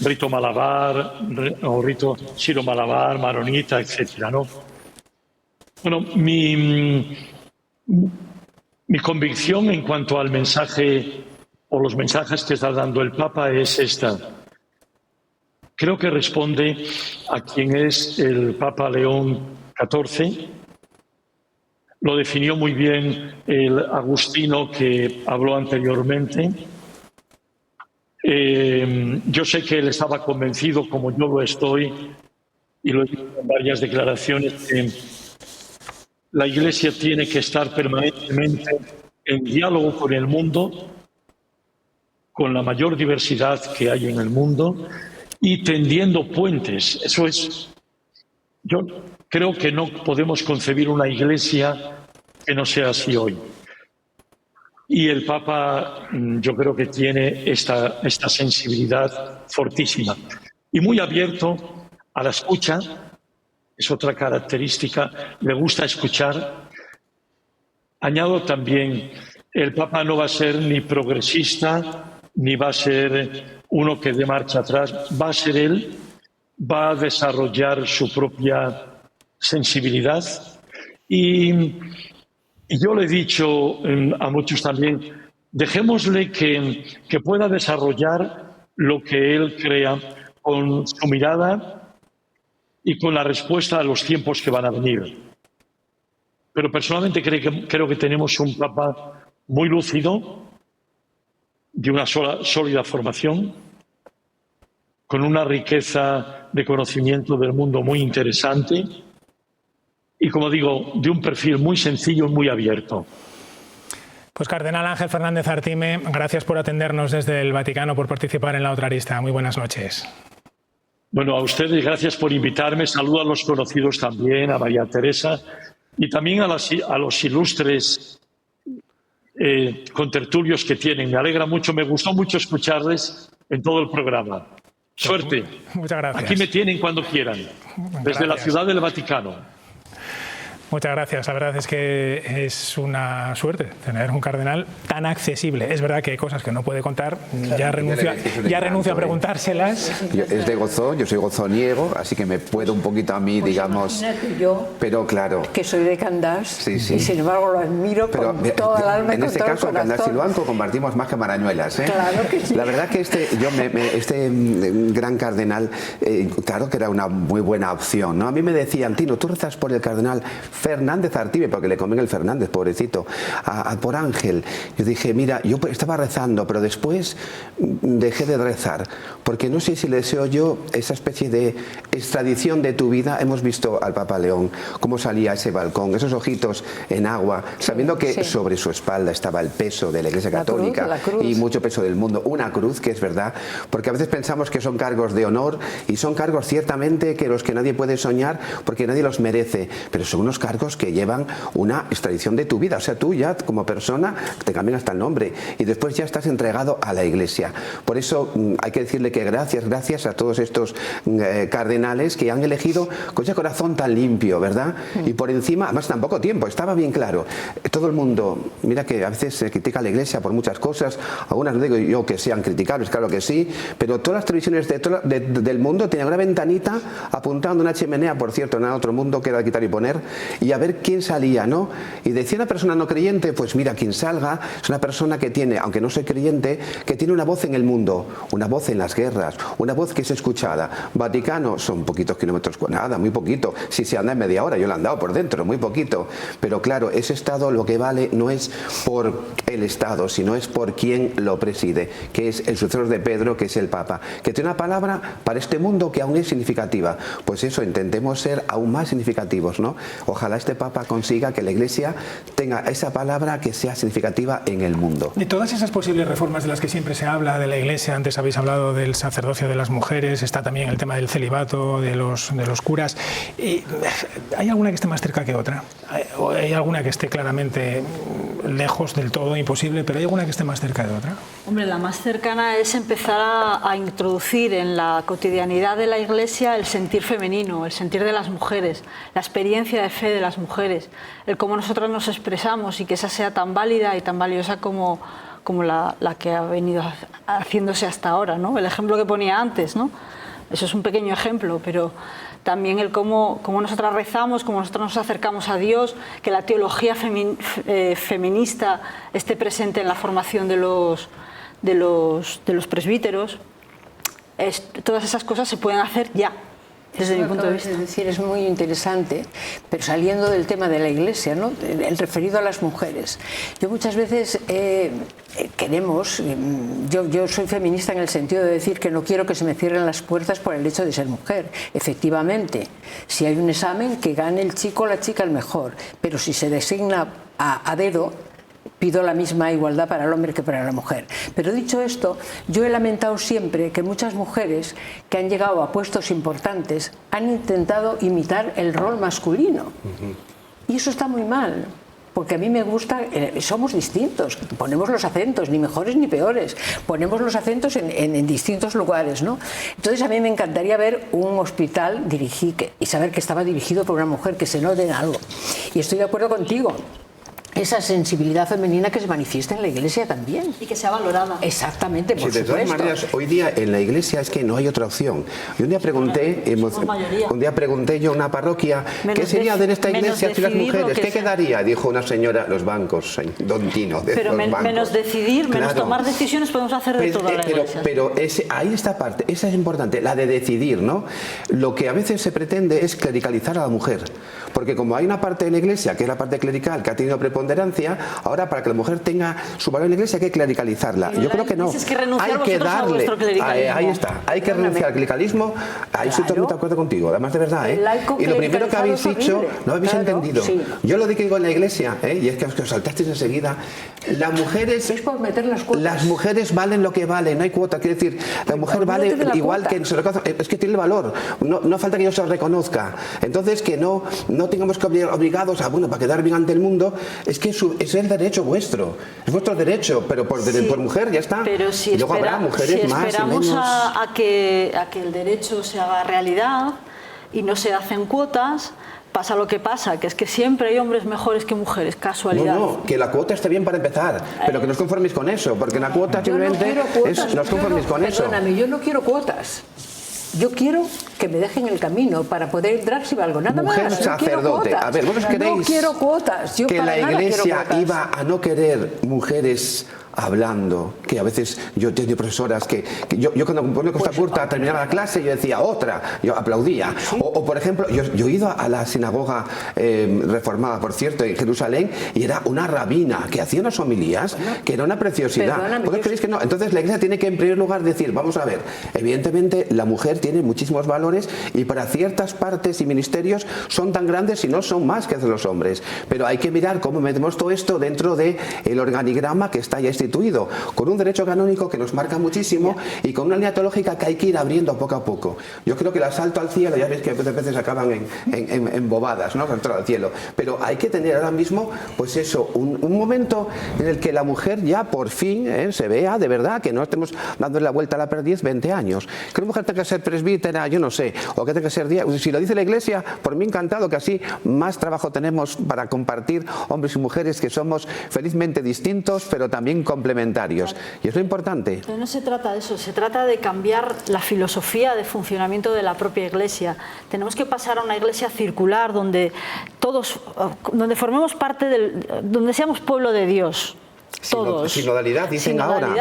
Rito malabar, o rito siro-malabar, maronita, etcétera, ¿no? Bueno, mi convicción en cuanto al mensaje o los mensajes que está dando el Papa es esta. Creo que responde a quien es el Papa León XIV. Lo definió muy bien el agustino que habló anteriormente. Yo sé que él estaba convencido, como yo lo estoy, y lo he dicho en varias declaraciones, que la Iglesia tiene que estar permanentemente en diálogo con el mundo, con la mayor diversidad que hay en el mundo, y tendiendo puentes. Eso es. Yo creo que no podemos concebir una Iglesia que no sea así hoy. Y el Papa, yo creo que tiene esta sensibilidad fortísima y muy abierto a la escucha. Es otra característica, le gusta escuchar. Añado también el Papa no va a ser ni progresista, ni va a ser uno que dé marcha atrás, va a ser él, va a desarrollar su propia sensibilidad. Y yo le he dicho a muchos también, dejémosle que pueda desarrollar lo que él crea con su mirada y con la respuesta a los tiempos que van a venir. Pero personalmente creo que tenemos un Papa muy lúcido, de una sólida formación, con una riqueza de conocimiento del mundo muy interesante y, como digo, de un perfil muy sencillo y muy abierto.
Pues Cardenal Ángel Fernández Artime, gracias por atendernos desde el Vaticano, por participar en La Otra Arista. Muy buenas noches.
Bueno, a ustedes gracias por invitarme. Saludo a los conocidos también, a María Teresa y también a los ilustres contertulios que tienen. Me alegra mucho, me gustó mucho escucharles en todo el programa. Suerte.
Muchas gracias.
Aquí me tienen cuando quieran, desde la Ciudad del Vaticano.
Muchas gracias. La verdad es que es una suerte tener un cardenal tan accesible. Es verdad que hay cosas que no puede contar. Claro, ya renuncio a preguntárselas.
Es de gozo, yo soy gozoniego, así que me puedo un poquito a mí, pues digamos.
Yo,
pero claro.
Que soy de Candás,
sí.
Y sin embargo lo admiro con toda el alma y con todo el corazón.
En este caso, Candás y Luanco compartimos más que Marañuelas, ¿eh?
Claro que sí.
La verdad que este gran cardenal, claro que era una muy buena opción, ¿no? A mí me decían, Tino, tú rezas por el cardenal Fernández Artime, porque le conviene el Fernández, pobrecito, por Ángel. Yo dije, mira, yo estaba rezando, pero después dejé de rezar, porque no sé si le deseo yo esa especie de extradición de tu vida. Hemos visto al Papa León, cómo salía ese balcón, esos ojitos en agua, sabiendo que sobre su espalda estaba el peso de la Iglesia Católica y mucho peso del mundo, una cruz, que es verdad, porque a veces pensamos que son cargos de honor, y son cargos ciertamente que los que nadie puede soñar, porque nadie los merece, pero son unos cargos que llevan una extradición de tu vida. O sea, tú ya como persona te cambian hasta el nombre y después ya estás entregado a la Iglesia. Por eso hay que decirle que gracias a todos estos cardenales que han elegido con ese corazón tan limpio, ¿verdad? Y por encima, además tan poco tiempo, estaba bien claro. Todo el mundo, mira que a veces se critica a la Iglesia por muchas cosas, algunas no digo yo que sean criticables, claro que sí, pero todas las televisiones del mundo tenían una ventanita apuntando una chimenea, por cierto, en otro mundo que era de quitar y poner, y a ver quién salía, ¿no? Y decía una persona no creyente, pues mira, quien salga es una persona que tiene, aunque no sea creyente, que tiene una voz en el mundo, una voz en las guerras, una voz que es escuchada. Vaticano son poquitos kilómetros, nada, muy poquito. Si se anda en media hora, yo lo he andado por dentro, muy poquito. Pero claro, ese Estado lo que vale no es por el Estado, sino es por quien lo preside, que es el sucesor de Pedro, que es el Papa, que tiene una palabra para este mundo que aún es significativa. Pues eso, intentemos ser aún más significativos, ¿no? Ojalá este Papa consiga que la Iglesia tenga esa palabra que sea significativa en el mundo.
De todas esas posibles reformas de las que siempre se habla de la Iglesia, antes habéis hablado del sacerdocio de las mujeres, está también el tema del celibato, de los curas. ¿Hay alguna que esté más cerca que otra? ¿Hay alguna que esté claramente lejos del todo, imposible, pero hay alguna que esté más cerca de otra?
Hombre, la más cercana es empezar a introducir en la cotidianidad de la Iglesia el sentir femenino, el sentir de las mujeres, la experiencia de fe de las mujeres, el cómo nosotras nos expresamos y que esa sea tan válida y tan valiosa como la que ha venido haciéndose hasta ahora, ¿no? El ejemplo que ponía antes, ¿no? Eso es un pequeño ejemplo, pero también el cómo nosotras rezamos, cómo nosotros nos acercamos a Dios, que la teología feminista esté presente en la formación de los presbíteros. Todas esas cosas se pueden hacer ya. Desde mi punto de vista.
Es decir, es muy interesante, pero saliendo del tema de la Iglesia, ¿no? El referido a las mujeres. Yo muchas veces yo soy feminista en el sentido de decir que no quiero que se me cierren las puertas por el hecho de ser mujer. Efectivamente, si hay un examen, que gane el chico o la chica el mejor, pero si se designa a dedo, pido la misma igualdad para el hombre que para la mujer. Pero dicho esto, yo he lamentado siempre que muchas mujeres que han llegado a puestos importantes han intentado imitar el rol masculino. Y eso está muy mal. Porque a mí me gusta, somos distintos, ponemos los acentos, ni mejores ni peores, ponemos los acentos en distintos lugares, ¿no? Entonces a mí me encantaría ver un hospital y saber que estaba dirigido por una mujer, que se note en algo. Y estoy de acuerdo contigo. esa sensibilidad femenina que se manifiesta en la Iglesia también.
Y que sea valorada.
Exactamente, por
sí, de todas maneras, hoy día en la Iglesia es que no hay otra opción. Y un día pregunté yo a una parroquia, ¿qué sería de esta Iglesia sin las mujeres? ¿Qué quedaría? Dijo una señora, los bancos, don Tino.
Pero menos decidir, menos tomar decisiones podemos hacer de toda la Iglesia.
Pero ahí esta parte, esa es importante, la de decidir, ¿no? Lo que a veces se pretende es clericalizar a la mujer. Porque como hay una parte de la Iglesia, que es la parte clerical, que ha tenido preponderancia, ahora para que la mujer tenga su valor en la Iglesia hay que clericalizarla. Yo creo que no. Hay que darle, ahí está, hay que renunciar al clericalismo, ahí estoy totalmente de acuerdo contigo, además de verdad, Y lo primero que habéis dicho, no habéis entendido. Sí. Yo lo digo en la Iglesia, y es que os saltasteis enseguida, las mujeres valen lo que valen, no hay cuota, quiere decir, la mujer vale igual que se reconoce, es que tiene el valor, no falta que yo se reconozca. Entonces que no tengamos que obligados a, para quedar bien ante el mundo, es que es el derecho vuestro, es vuestro derecho, pero por mujer ya está.
Pero si,
luego habrá mujeres más y menos.
a que el derecho se haga realidad y no se hacen cuotas, pasa lo que pasa, que es que siempre hay hombres mejores que mujeres, casualidad.
No, que la cuota esté bien para empezar, pero que no os conforméis con eso, porque la cuota simplemente no os conforméis con eso.
Perdóname, yo no quiero cuotas. Yo quiero que me dejen el camino para poder entrar si valgo, nada
mujer
más.
Sacerdote, a ver, ¿vosotros queréis
no quiero cuotas. Yo
que
para
la Iglesia
iba
a no querer mujeres hablando, que a veces yo tenía profesoras que yo cuando ponía Costa Curta terminaba la clase yo decía otra, yo aplaudía. ¿Sí? O por ejemplo, yo he ido a la sinagoga reformada, por cierto, en Jerusalén, y era una rabina que hacía unas homilías que era una preciosidad. ¿Por qué creéis que no? Entonces la Iglesia tiene que en primer lugar decir, vamos a ver, evidentemente la mujer tiene muchísimos valores y para ciertas partes y ministerios son tan grandes y no son más que los hombres, pero hay que mirar cómo metemos todo esto dentro del organigrama que está ya instituido, con un derecho canónico que nos marca muchísimo y con una línea teológica que hay que ir abriendo poco a poco. Yo creo que el asalto al cielo, ya veis que muchas veces acaban en bobadas, ¿no? Asalto al cielo, pero hay que tener ahora mismo, pues eso, un momento en el que la mujer ya por fin se vea de verdad, que no estemos dándole la vuelta a la perdiz 20 años. Que una mujer tenga que ser presbítera, yo no sé, o que tenga que ser si lo dice la Iglesia, por mí encantado, que así más trabajo tenemos para compartir hombres y mujeres que somos felizmente distintos, pero también complementarios. Y es lo importante.
Pero no se trata de eso, se trata de cambiar la filosofía de funcionamiento de la propia Iglesia. Tenemos que pasar a una Iglesia circular donde formemos parte donde seamos pueblo de Dios. Todos.
Sinodalidad dicen ahora,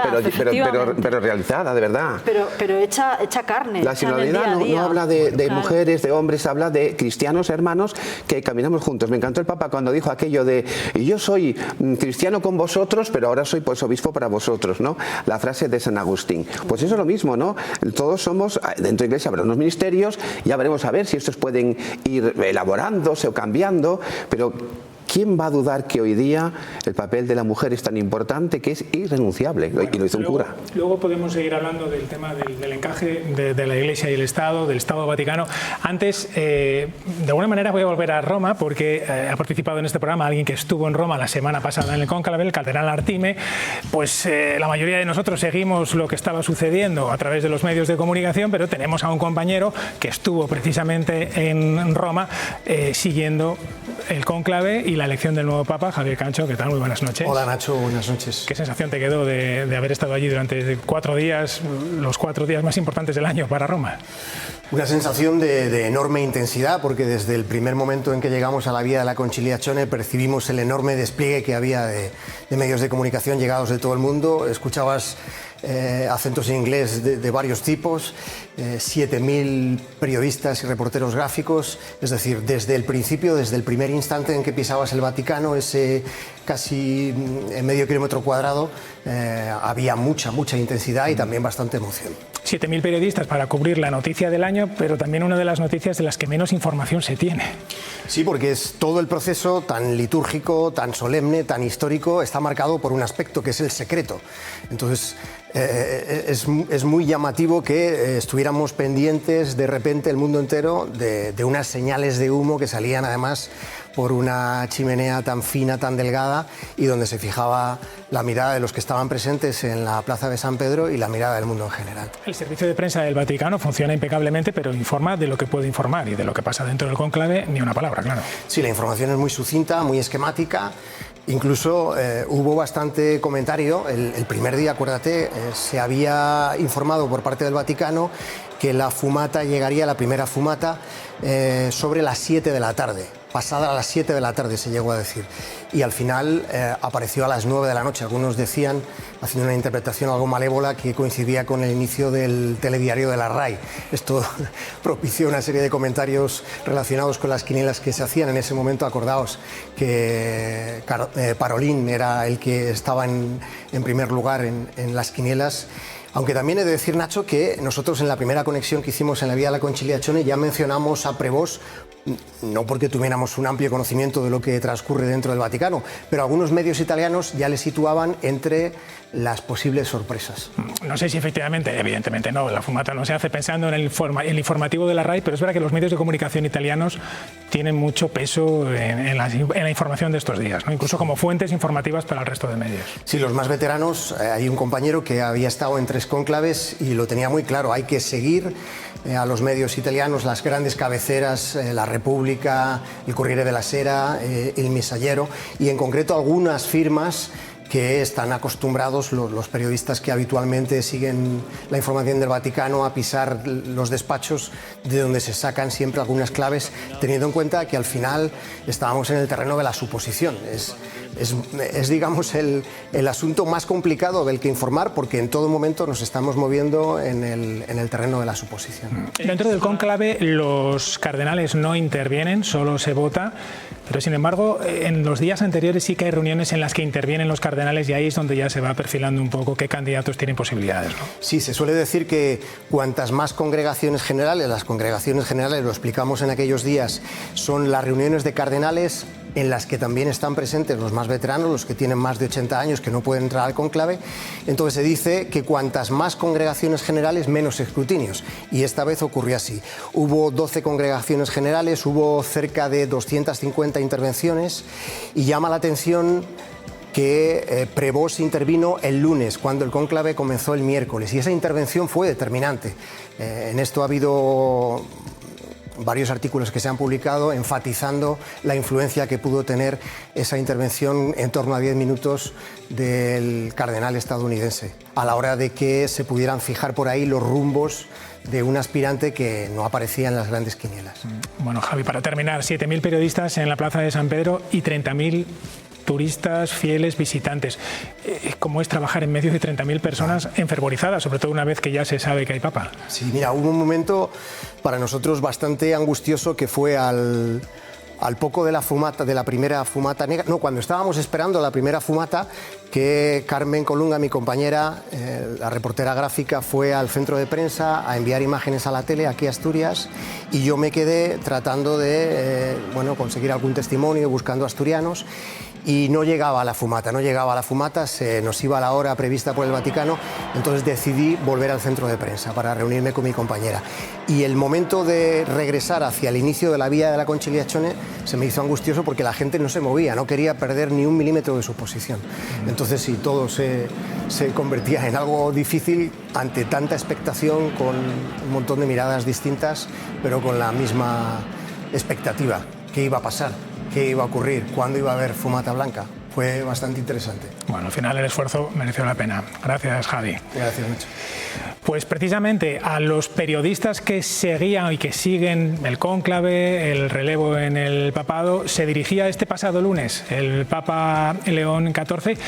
pero realizada, de verdad.
Pero hecha carne.
La sinodalidad no habla de mujeres, de hombres, habla de cristianos hermanos que caminamos juntos. Me encantó el Papa cuando dijo aquello de yo soy cristiano con vosotros, pero ahora soy pues obispo para vosotros, ¿no? La frase de San Agustín. Pues eso es lo mismo, ¿no? Todos somos, dentro de la Iglesia habrá unos ministerios, ya veremos a ver si estos pueden ir elaborándose o cambiando, pero ¿quién va a dudar que hoy día el papel de la mujer es tan importante que es irrenunciable? Bueno, y lo hizo un cura.
Luego podemos seguir hablando del tema del encaje de la Iglesia y el Estado, del Estado Vaticano. Antes, de alguna manera voy a volver a Roma porque ha participado en este programa alguien que estuvo en Roma la semana pasada en el cónclave, el cardenal Artime. Pues la mayoría de nosotros seguimos lo que estaba sucediendo a través de los medios de comunicación, pero tenemos a un compañero que estuvo precisamente en Roma siguiendo el cónclave y la elección del nuevo Papa. Javier Cancho, ¿qué tal? Muy buenas noches.
Hola Nacho, buenas noches.
¿Qué sensación te quedó de haber estado allí durante 4 días, los 4 días más importantes del año para Roma?
Una sensación de enorme intensidad, porque desde el primer momento en que llegamos a la Vía de la Conciliazione percibimos el enorme despliegue que había de medios de comunicación llegados de todo el mundo. Escuchabas acentos en inglés de varios tipos, 7.000 periodistas y reporteros gráficos, es decir, desde el principio, desde el primer instante en que pisabas el Vaticano, ese casi medio kilómetro cuadrado, había mucha intensidad y también bastante emoción.
7.000 periodistas para cubrir la noticia del año, pero también una de las noticias de las que menos información se tiene.
Sí, porque es todo el proceso tan litúrgico, tan solemne, tan histórico, está marcado por un aspecto que es el secreto. Entonces, es muy llamativo que estuviéramos pendientes de repente el mundo entero de unas señales de humo que salían además por una chimenea tan fina, tan delgada, y donde se fijaba la mirada de los que estaban presentes en la Plaza de San Pedro y la mirada del mundo en general.
El servicio de prensa del Vaticano funciona impecablemente, pero informa de lo que puede informar, y de lo que pasa dentro del cónclave ni una palabra, claro.
Sí, la información es muy sucinta, muy esquemática, Incluso hubo bastante comentario. El primer día, acuérdate, se había informado por parte del Vaticano que la fumata llegaría, la primera fumata, sobre las 7 de la tarde. Pasada a las 7 de la tarde se llegó a decir. Y al final apareció a las 9 de la noche. Algunos decían, haciendo una interpretación algo malévola, que coincidía con el inicio del telediario de la RAI. Esto propició una serie de comentarios relacionados con las quinielas que se hacían en ese momento. Acordaos que Parolín era el que estaba en primer lugar en las quinielas. Aunque también he de decir, Nacho, que nosotros en la primera conexión que hicimos en la Vía de la Conciliazione ya mencionamos a Prevost, no porque tuviéramos un amplio conocimiento de lo que transcurre dentro del Vaticano, pero algunos medios italianos ya le situaban entre las posibles sorpresas.
No sé si efectivamente, evidentemente no, la fumata no se hace pensando en el informativo de la RAI, pero es verdad que los medios de comunicación italianos tienen mucho peso en la información de estos días, ¿no? Incluso como fuentes informativas para el resto de medios.
Sí, los más veteranos, hay un compañero que había estado en 3 cónclaves y lo tenía muy claro, hay que seguir a los medios italianos, las grandes cabeceras, La Repubblica, el Corriere della Sera, el Messaggero, y en concreto algunas firmas que están acostumbrados los periodistas que habitualmente siguen la información del Vaticano a pisar los despachos de donde se sacan siempre algunas claves, teniendo en cuenta que al final estábamos en el terreno de la suposición. Es digamos, el asunto más complicado del que informar, porque en todo momento nos estamos moviendo en el terreno de la suposición.
Dentro del cónclave los cardenales no intervienen, solo se vota, pero sin embargo en los días anteriores sí que hay reuniones en las que intervienen los cardenales y ahí es donde ya se va perfilando un poco qué candidatos tienen posibilidades, ¿no?
Sí, se suele decir que cuantas más congregaciones generales, las congregaciones generales, lo explicamos en aquellos días, son las reuniones de cardenales en las que también están presentes los más veteranos, los que tienen más de 80 años, que no pueden entrar al cónclave. Entonces se dice que cuantas más congregaciones generales, menos escrutinios. Y esta vez ocurrió así. Hubo 12 congregaciones generales, hubo cerca de 250 intervenciones y llama la atención que Prevost intervino el lunes, cuando el cónclave comenzó el miércoles. Y esa intervención fue determinante. En esto ha habido varios artículos que se han publicado enfatizando la influencia que pudo tener esa intervención en torno a 10 minutos del cardenal estadounidense, a la hora de que se pudieran fijar por ahí los rumbos de un aspirante que no aparecía en las grandes quinielas.
Bueno, Javi, para terminar, 7.000 periodistas en la Plaza de San Pedro y 30.000 turistas, fieles, visitantes. ¿Cómo es trabajar en medio de 30.000 personas enfervorizadas, sobre todo una vez que ya se sabe que hay papa?
Sí, mira, hubo un momento para nosotros bastante angustioso que fue al poco de la fumata, de la primera fumata negra, no, cuando estábamos esperando la primera fumata, que Carmen Colunga, mi compañera, la reportera gráfica, fue al centro de prensa a enviar imágenes a la tele aquí a Asturias, y yo me quedé tratando de conseguir algún testimonio, buscando asturianos, y no llegaba la fumata, se nos iba la hora prevista por el Vaticano, entonces decidí volver al centro de prensa para reunirme con mi compañera. Y el momento de regresar hacia el inicio de la Vía de la Conciliazione se me hizo angustioso porque la gente no se movía, no quería perder ni un milímetro de su posición. Entonces sí, todo se convertía en algo difícil ante tanta expectación, con un montón de miradas distintas, pero con la misma expectativa. ¿Qué iba a pasar? ¿Qué iba a ocurrir? ¿Cuándo iba a haber fumata blanca? Fue bastante interesante.
Bueno, al final el esfuerzo mereció la pena. Gracias, Javi.
Gracias mucho.
Pues precisamente a los periodistas que seguían y que siguen el cónclave, el relevo en el papado, se dirigía este pasado lunes el Papa León XIV,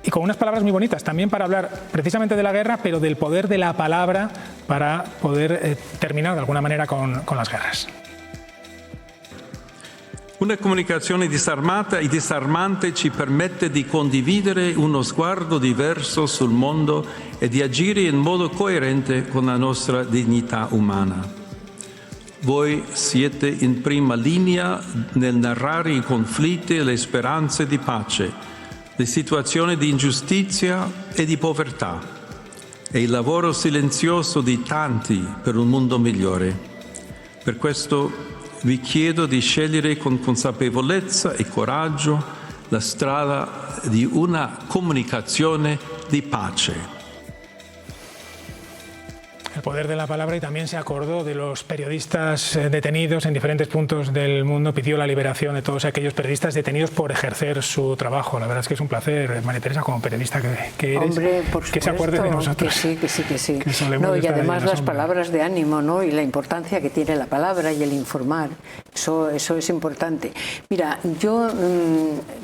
y con unas palabras muy bonitas, también para hablar precisamente de la guerra, pero del poder de la palabra para poder terminar de alguna manera con las guerras.
Una comunicazione disarmata e disarmante ci permette di condividere uno sguardo diverso sul mondo e di agire in modo coerente con la nostra dignità umana. Voi siete in prima linea nel narrare i conflitti e le speranze di pace, le situazioni di ingiustizia e di povertà, e il lavoro silenzioso di tanti per un mondo migliore. Per questo vi chiedo di scegliere con consapevolezza e coraggio la strada di una comunicazione di pace.
el poder de la palabra, y también se acordó de los periodistas detenidos en diferentes puntos del mundo, pidió la liberación de todos aquellos periodistas detenidos por ejercer su trabajo. La verdad es que es un placer, María Teresa, como periodista que eres,
hombre, por supuesto,
que se acuerde de nosotros.
Que sí.
No,
y además las palabras de ánimo, ¿no? Y la importancia que tiene la palabra y el informar, eso es importante. Mira, yo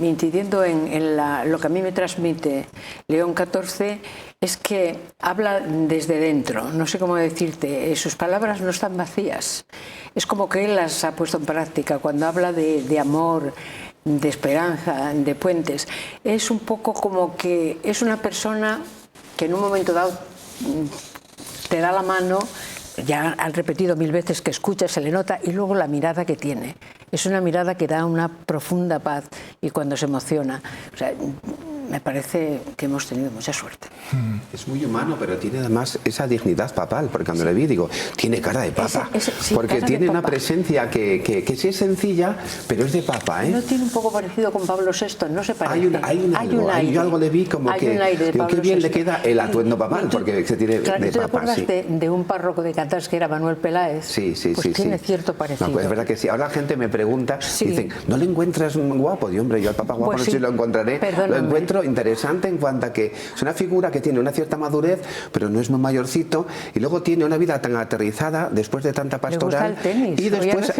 incidiendo en lo que a mí me transmite León XIV, es que habla desde dentro, no sé cómo decirte, sus palabras no están vacías, es como que él las ha puesto en práctica. Cuando habla de amor, de esperanza, de puentes, es un poco como que es una persona que en un momento dado te da la mano, ya han repetido 1000 veces que escucha, se le nota, y luego la mirada que tiene, es una mirada que da una profunda paz, y cuando se emociona, o sea, me parece que hemos tenido mucha suerte.
Es muy humano, pero tiene además esa dignidad papal, porque cuando le vi digo, tiene cara de papa, porque tiene una presencia que sí es sencilla, pero es de papa, ¿eh?
¿No tiene un poco parecido con Pablo VI? No se parece.
Yo algo le vi como que, digo, qué bien le queda el atuendo papal, porque se tiene
claro,
de
¿tú te
papa,
acuerdas
sí.
de un párroco de Catás que era Manuel Peláez?
Sí.
Pues tiene cierto parecido.
No, pues es verdad que sí. Ahora la gente me pregunta, dicen, ¿no le encuentras guapo? Y hombre, yo al papa guapo
pues
no sé si lo encontraré. Lo encuentro interesante en cuanto a que es una figura que tiene una cierta madurez, pero no es muy mayorcito, y luego tiene una vida tan aterrizada después de tanta pastoral.
Le gusta el tenis,
y después,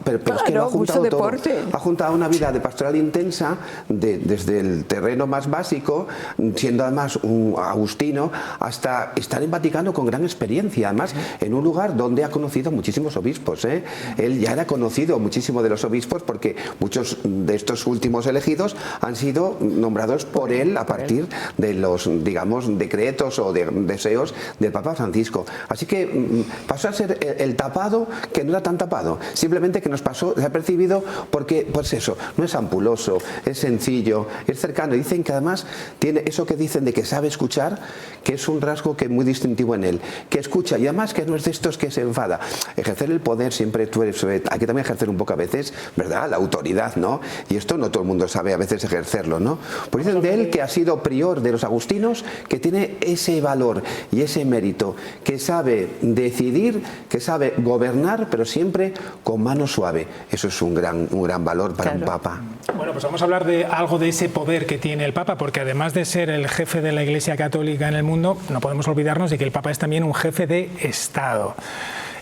pero
claro,
es que lo ha juntado todo.
Deporte.
Ha juntado una vida de pastoral intensa, desde el terreno más básico, siendo además un agustino, hasta estar en Vaticano con gran experiencia, además en un lugar donde ha conocido muchísimos obispos, ¿eh? Él ya era conocido muchísimo de los obispos, porque muchos de estos últimos elegidos han sido nombrados por él a partir de los, digamos, decretos o de deseos del Papa Francisco. Así que pasó a ser el tapado, que no era tan tapado, simplemente que nos pasó desapercibido, porque pues eso, no es ampuloso, es sencillo, es cercano. Dicen que además tiene eso que dicen de que sabe escuchar, que es un rasgo que es muy distintivo en él, que escucha, y además que no es de estos que se enfada. Ejercer el poder siempre, hay que también ejercer un poco a veces, ¿verdad?, la autoridad, ¿no? Y esto no todo el mundo sabe a veces ejercerlo, ¿no? Pues dicen de él que ha sido prior de los agustinos, que tiene ese valor y ese mérito, que sabe decidir, que sabe gobernar, pero siempre con mano suave. Eso es un gran valor para un papa.
Bueno, pues vamos a hablar de algo de ese poder que tiene el Papa, porque además de ser el jefe de la Iglesia Católica en el mundo, no podemos olvidarnos de que el Papa es también un jefe de Estado.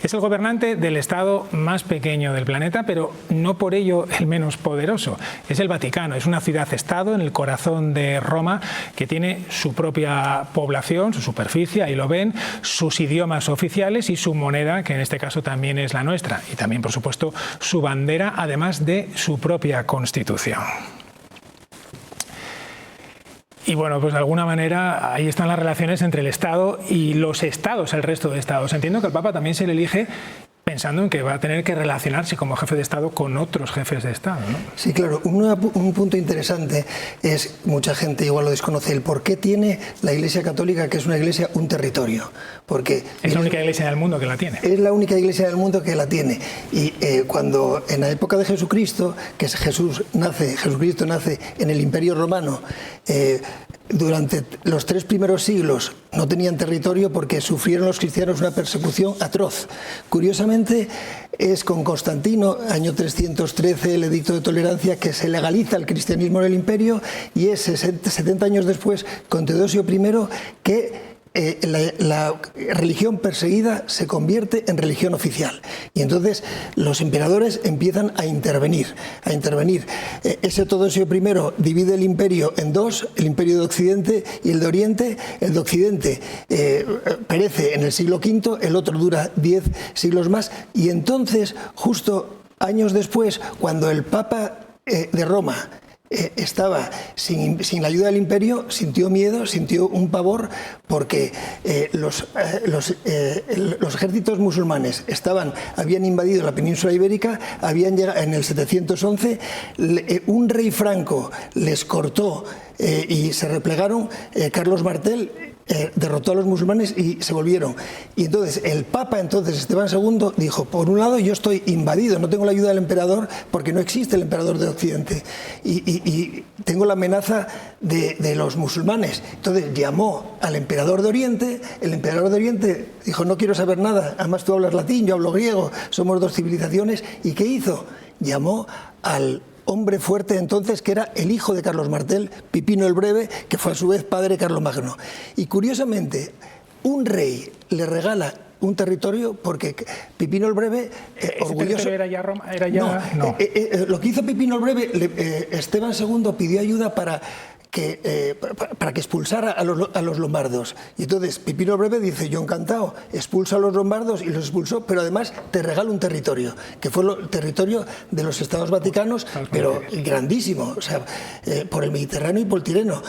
Es el gobernante del Estado más pequeño del planeta, pero no por ello el menos poderoso. Es el Vaticano, es una ciudad-estado en el corazón de Roma, que tiene su propia población, su superficie, ahí lo ven, sus idiomas oficiales y su moneda, que en este caso también es la nuestra, y también, por supuesto, su bandera, además de su propia Constitución. Y bueno, pues de alguna manera ahí están las relaciones entre el Estado y los estados, el resto de estados. Entiendo que el Papa también se le elige pensando en que va a tener que relacionarse como jefe de Estado con otros jefes de Estado, ¿no?
Sí, claro. Un punto interesante es, mucha gente igual lo desconoce, el por qué tiene la Iglesia Católica, que es una iglesia, un territorio. Porque
es la única iglesia del mundo que la tiene.
Es la única iglesia del mundo que la tiene. Y cuando en la época de Jesucristo, que Jesucristo nace en el Imperio Romano, durante los 3 primeros siglos no tenían territorio porque sufrieron los cristianos una persecución atroz. Curiosamente, es con Constantino, año 313, el Edicto de Tolerancia, que se legaliza el cristianismo en el imperio, y es 70 años después, con Teodosio I, que la religión perseguida se convierte en religión oficial, y entonces los emperadores empiezan a intervenir. Ese Teodosio I divide el imperio en dos, el imperio de Occidente y el de Oriente. El de Occidente perece en el siglo V, el otro dura 10 siglos más, y entonces, justo años después, cuando el Papa de Roma estaba sin la ayuda del imperio, sintió miedo, sintió un pavor, porque los ejércitos musulmanes habían invadido la península ibérica, habían llegado en el 711, un rey franco les cortó y se replegaron. Carlos Martel derrotó a los musulmanes y se volvieron. Y entonces el Papa, entonces Esteban II, dijo, por un lado yo estoy invadido, no tengo la ayuda del emperador porque no existe el emperador de Occidente y tengo la amenaza de los musulmanes. Entonces llamó al emperador de Oriente, el emperador de Oriente dijo, no quiero saber nada, además tú hablas latín, yo hablo griego, somos dos civilizaciones. ¿Y qué hizo? Llamó al hombre fuerte entonces, que era el hijo de Carlos Martel, Pipino el Breve, que fue a su vez padre de Carlomagno. Y curiosamente, un rey le regala un territorio porque Pipino el Breve, orgulloso...
¿Era ya Roma? No.
Lo que hizo Pipino el Breve, Esteban II pidió ayuda para que expulsara a los lombardos. Y entonces Pipino el Breve dice, yo encantado, expulsa a los lombardos, y los expulsó, pero además te regalo un territorio, que fue el territorio de los Estados Vaticanos, pero grandísimo, o sea, por el Mediterráneo y por el Tirreno.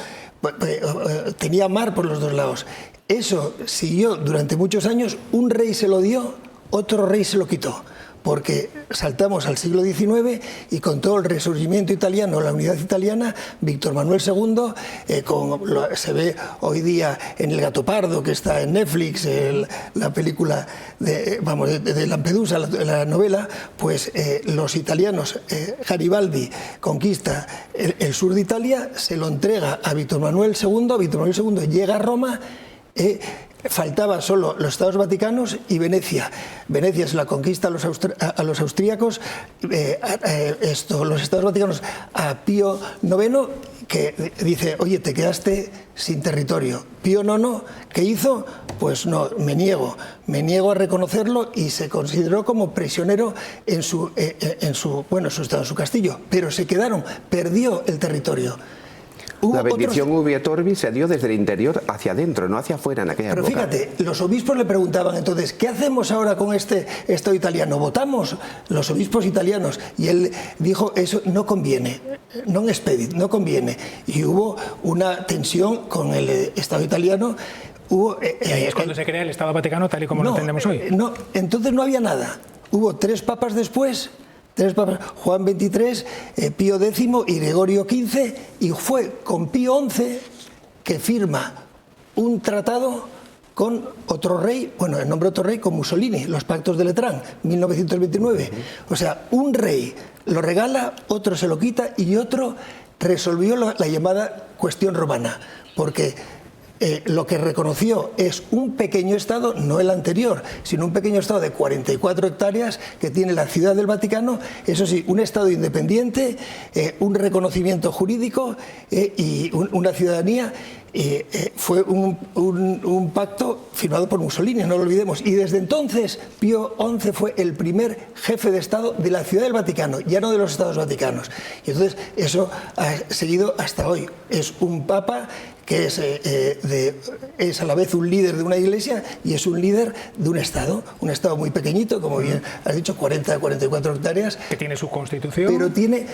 Tenía mar por los dos lados. Eso siguió durante muchos años, un rey se lo dio, otro rey se lo quitó. Porque saltamos al siglo XIX y con todo el resurgimiento italiano, la unidad italiana, Víctor Manuel II, se ve hoy día en El Gato Pardo, que está en Netflix, la película de Lampedusa, la novela, pues los italianos, Garibaldi conquista el sur de Italia, se lo entrega a Víctor Manuel II, Víctor Manuel II llega a Roma, faltaba solo los Estados Vaticanos y Venecia. Venecia se la conquista a los austríacos, los Estados Vaticanos a Pío IX, que dice, oye, te quedaste sin territorio. Pío IX, ¿qué hizo? Pues no, me niego a reconocerlo, y se consideró como prisionero en su estado, en su castillo. Pero se quedaron, perdió el territorio.
La bendición Urbi et Orbi se dio desde el interior hacia adentro, no hacia afuera en aquella época.
Pero fíjate, los obispos le preguntaban entonces, ¿qué hacemos ahora con este Estado italiano? ¿Votamos? Los obispos italianos. Y él dijo, eso no conviene, non expedit, no conviene. Y hubo una tensión con el Estado italiano.
Es cuando se crea el Estado Vaticano tal y como lo entendemos hoy.
No, entonces no había nada. Hubo 3 papas después, Juan XXIII, Pío X y Gregorio XV, y fue con Pío XI que firma un tratado con otro rey, en nombre de otro rey, con Mussolini, los pactos de Letrán, 1929. O sea, un rey lo regala, otro se lo quita y otro resolvió la llamada cuestión romana, porque lo que reconoció es un pequeño estado, no el anterior, sino un pequeño estado de 44 hectáreas que tiene la Ciudad del Vaticano, eso sí, un estado independiente, un reconocimiento jurídico y una ciudadanía. Fue un pacto firmado por Mussolini, no lo olvidemos, y desde entonces Pío XI fue el primer jefe de Estado de la Ciudad del Vaticano, ya no de los Estados Vaticanos, y entonces eso ha seguido hasta hoy. Es un papa que es a la vez un líder de una iglesia y es un líder de un Estado muy pequeñito, como bien has dicho, 44 hectáreas.
Que tiene su constitución.
Pero tiene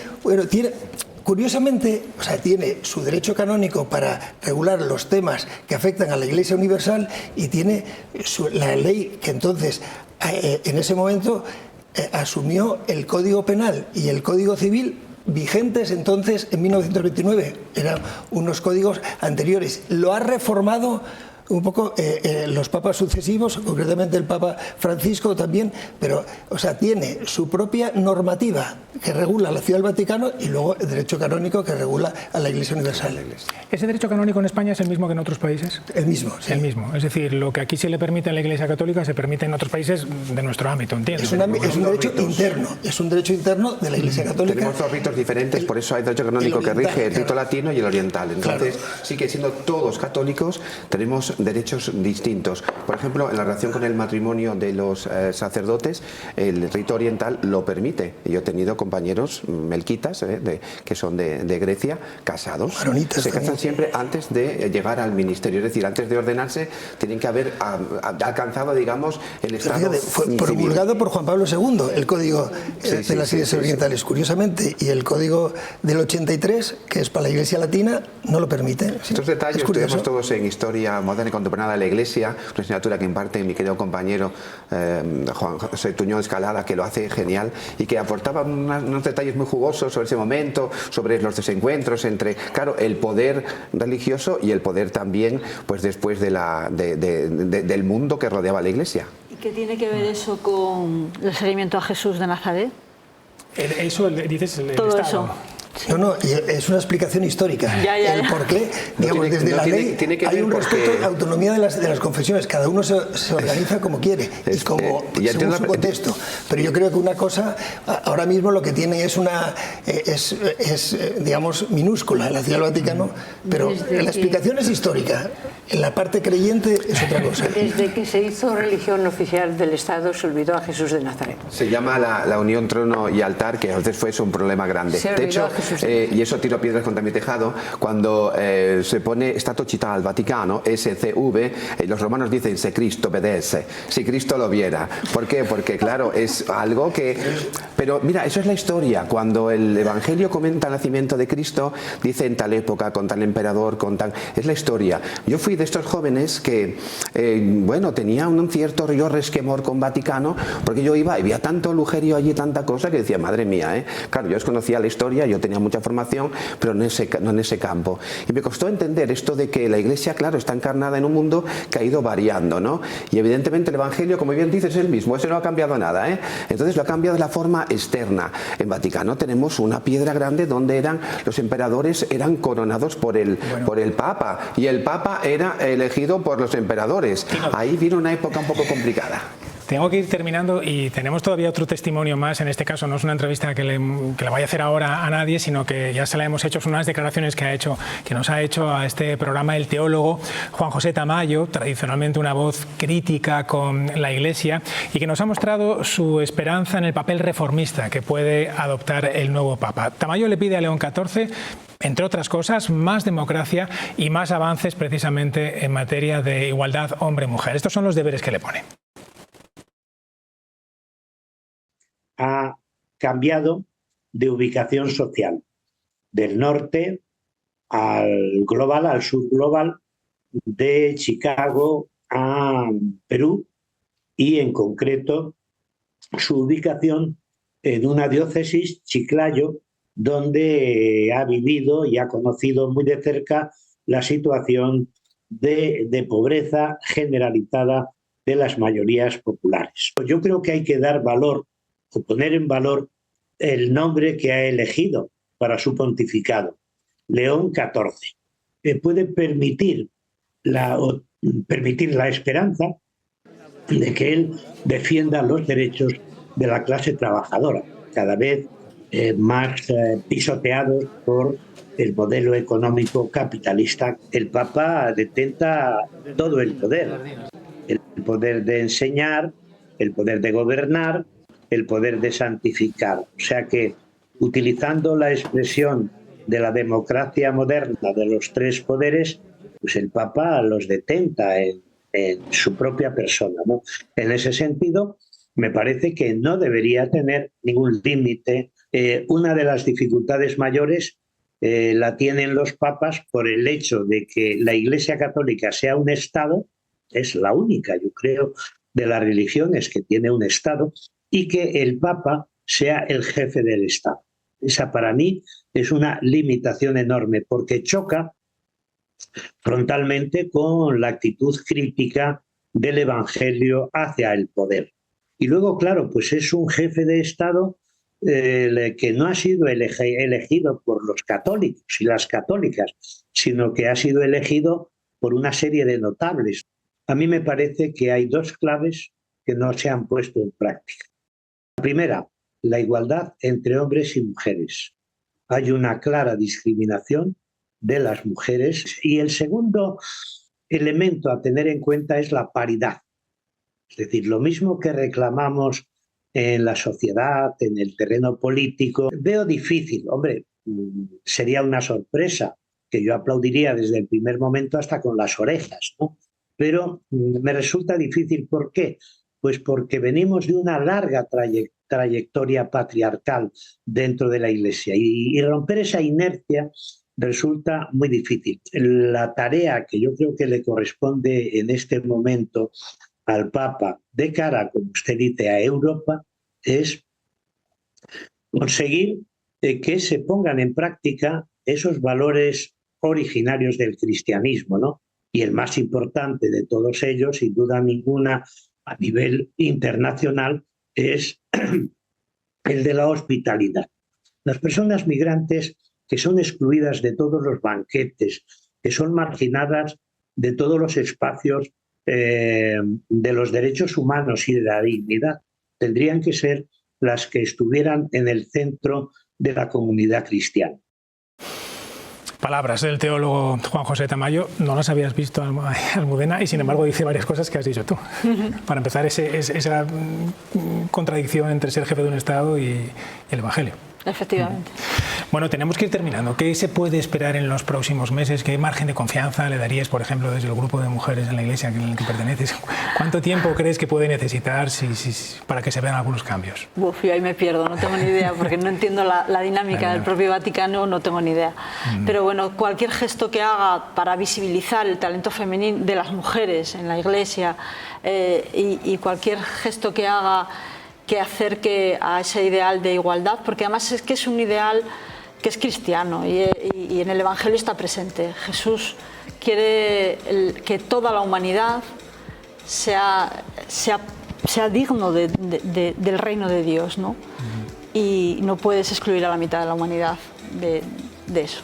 curiosamente, tiene su derecho canónico para regular los temas que afectan a la Iglesia Universal, y tiene la ley que entonces, en ese momento, asumió el Código Penal y el Código Civil vigentes entonces en 1929. Eran unos códigos anteriores. Lo ha reformado un poco los papas sucesivos, concretamente el Papa Francisco también, pero tiene su propia normativa que regula la Ciudad del Vaticano y luego el derecho canónico que regula a la Iglesia Universal.
¿Ese derecho canónico en España es el mismo que en otros países?
El mismo, sí.
El mismo, es decir, lo que aquí se le permite a la Iglesia Católica se permite en otros países de nuestro ámbito, ¿entiendes?
Es un derecho interno de la Iglesia Católica.
Tenemos 2 ritos diferentes, por eso hay derecho canónico que rige el rito latino y el oriental. Entonces, sí que siendo todos católicos, tenemos derechos distintos. Por ejemplo, en la relación con el matrimonio de los sacerdotes, el rito oriental lo permite. Yo he tenido compañeros melquitas que son de Grecia, casados.
Maronitas,
se casan siempre antes de llegar al ministerio, es decir, antes de ordenarse tienen que haber alcanzado, digamos, el estado
fue promulgado por Juan Pablo II el código de las iglesias orientales, curiosamente, y el código del 83, que es para la Iglesia Latina, no lo permite.
Estos detalles estudiamos todos en Historia Moderna. moderna y contemporánea de la Iglesia, una asignatura que imparte mi querido compañero Juan José Tuñón Escalada, que lo hace genial y que aportaba unos detalles muy jugosos sobre ese momento, sobre los desencuentros entre, claro, el poder religioso y el poder también, pues después del mundo que rodeaba a la Iglesia.
¿Y qué tiene que ver eso con el seguimiento a Jesús de Nazaret?
Eso dices el
Todo
Estado.
eso.
No, no, es una explicación histórica.
Ya.
¿Por qué? Digamos, desde la ley hay un respeto a la autonomía de las confesiones. Cada uno se organiza como quiere y como según su contexto. Pero yo creo que una cosa, ahora mismo lo que tiene es digamos, minúscula en la Ciudad del Vaticano, pero la explicación es histórica. En la parte creyente es otra cosa.
Desde que se hizo religión oficial del Estado se olvidó a Jesús de Nazaret.
Se llama la unión trono y altar, que a veces fue un problema grande. De hecho, y eso tiro piedras contra mi tejado, cuando se pone Stato Città al Vaticano, SCV, los romanos dicen se Cristo vedesse, si Cristo lo viera. ¿Por qué? Porque claro, es algo que... Pero mira, eso es la historia. Cuando el Evangelio comenta el nacimiento de Cristo, dice en tal época, con tal emperador, con tal... Es la historia. Yo fui de estos jóvenes que, bueno, tenía un cierto resquemor con Vaticano, porque yo iba y había tanto lujerio allí, tanta cosa, que decía, madre mía, Claro, yo desconocía la historia, yo tenía mucha formación, pero no en ese campo. Y me costó entender esto de que la Iglesia, claro, está encarnada en un mundo que ha ido variando, ¿no? Y evidentemente el Evangelio, como bien dices, es el mismo, eso no ha cambiado nada, Entonces lo ha cambiado de la forma externa. En Vaticano tenemos una piedra grande donde los emperadores eran coronados por el Papa, y el Papa era elegido por los emperadores. Ahí viene una época un poco complicada.
Tengo que ir terminando y tenemos todavía otro testimonio más. En este caso no es una entrevista que le vaya a hacer ahora a nadie, sino que ya se la hemos hecho. Son unas declaraciones que nos ha hecho a este programa el teólogo Juan José Tamayo, tradicionalmente una voz crítica con la Iglesia, y que nos ha mostrado su esperanza en el papel reformista que puede adoptar el nuevo Papa. Tamayo le pide a León XIV, entre otras cosas, más democracia y más avances precisamente en materia de igualdad hombre-mujer. Estos son los deberes que le pone.
Ha cambiado de ubicación social, del norte al global, al subglobal, de Chicago a Perú, y en concreto su ubicación en una diócesis, Chiclayo, donde ha vivido y ha conocido muy de cerca la situación de pobreza generalizada de las mayorías populares. Yo creo que hay que dar valor o poner en valor el nombre que ha elegido para su pontificado, León XIV. Puede permitir la esperanza de que él defienda los derechos de la clase trabajadora, cada vez más pisoteados por el modelo económico capitalista. El Papa detenta todo el poder de enseñar, el poder de gobernar, el poder de santificar. O sea que, utilizando la expresión de la democracia moderna de los tres poderes, pues el Papa los detenta en su propia persona, ¿no? En ese sentido, me parece que no debería tener ningún límite. Una de las dificultades mayores la tienen los papas por el hecho de que la Iglesia Católica sea un Estado, es la única, yo creo, de las religiones que tiene un Estado, y que el Papa sea el jefe del Estado. Esa para mí es una limitación enorme, porque choca frontalmente con la actitud crítica del Evangelio hacia el poder. Y luego, claro, pues es un jefe de Estado que no ha sido elegido por los católicos y las católicas, sino que ha sido elegido por una serie de notables. A mí me parece que hay dos claves que no se han puesto en práctica. La primera, la igualdad entre hombres y mujeres. Hay una clara discriminación de las mujeres. Y el segundo elemento a tener en cuenta es la paridad. Es decir, lo mismo que reclamamos en la sociedad, en el terreno político, veo difícil. Hombre, sería una sorpresa que yo aplaudiría desde el primer momento hasta con las orejas, ¿no? Pero me resulta difícil. ¿Por qué? Pues porque venimos de una larga trayectoria patriarcal dentro de la Iglesia, y romper esa inercia resulta muy difícil. La tarea que yo creo que le corresponde en este momento al Papa de cara, como usted dice, a Europa, es conseguir que se pongan en práctica esos valores originarios del cristianismo, ¿no? Y el más importante de todos ellos, sin duda ninguna, a nivel internacional, es el de la hospitalidad. Las personas migrantes que son excluidas de todos los banquetes, que son marginadas de todos los espacios de los derechos humanos y de la dignidad, tendrían que ser las que estuvieran en el centro de la comunidad cristiana.
Palabras del teólogo Juan José Tamayo. No las habías visto, Almudena, y sin embargo dice varias cosas que has dicho tú. Para empezar, esa contradicción entre ser jefe de un Estado y el Evangelio.
Efectivamente.
Bueno, tenemos que ir terminando. ¿Qué se puede esperar en los próximos meses? ¿Qué margen de confianza le darías, por ejemplo, desde el grupo de mujeres en la Iglesia al que perteneces? ¿Cuánto tiempo crees que puede necesitar para que se vean algunos cambios?
Yo ahí me pierdo, no tengo ni idea, porque no entiendo la dinámica del propio Vaticano, no tengo ni idea. Pero bueno, cualquier gesto que haga para visibilizar el talento femenino de las mujeres en la Iglesia y cualquier gesto que haga que acerque a ese ideal de igualdad, porque además es que es un ideal que es cristiano y en el Evangelio está presente. Jesús quiere que toda la humanidad sea digno del reino de Dios, ¿no? Y no puedes excluir a la mitad de la humanidad de eso.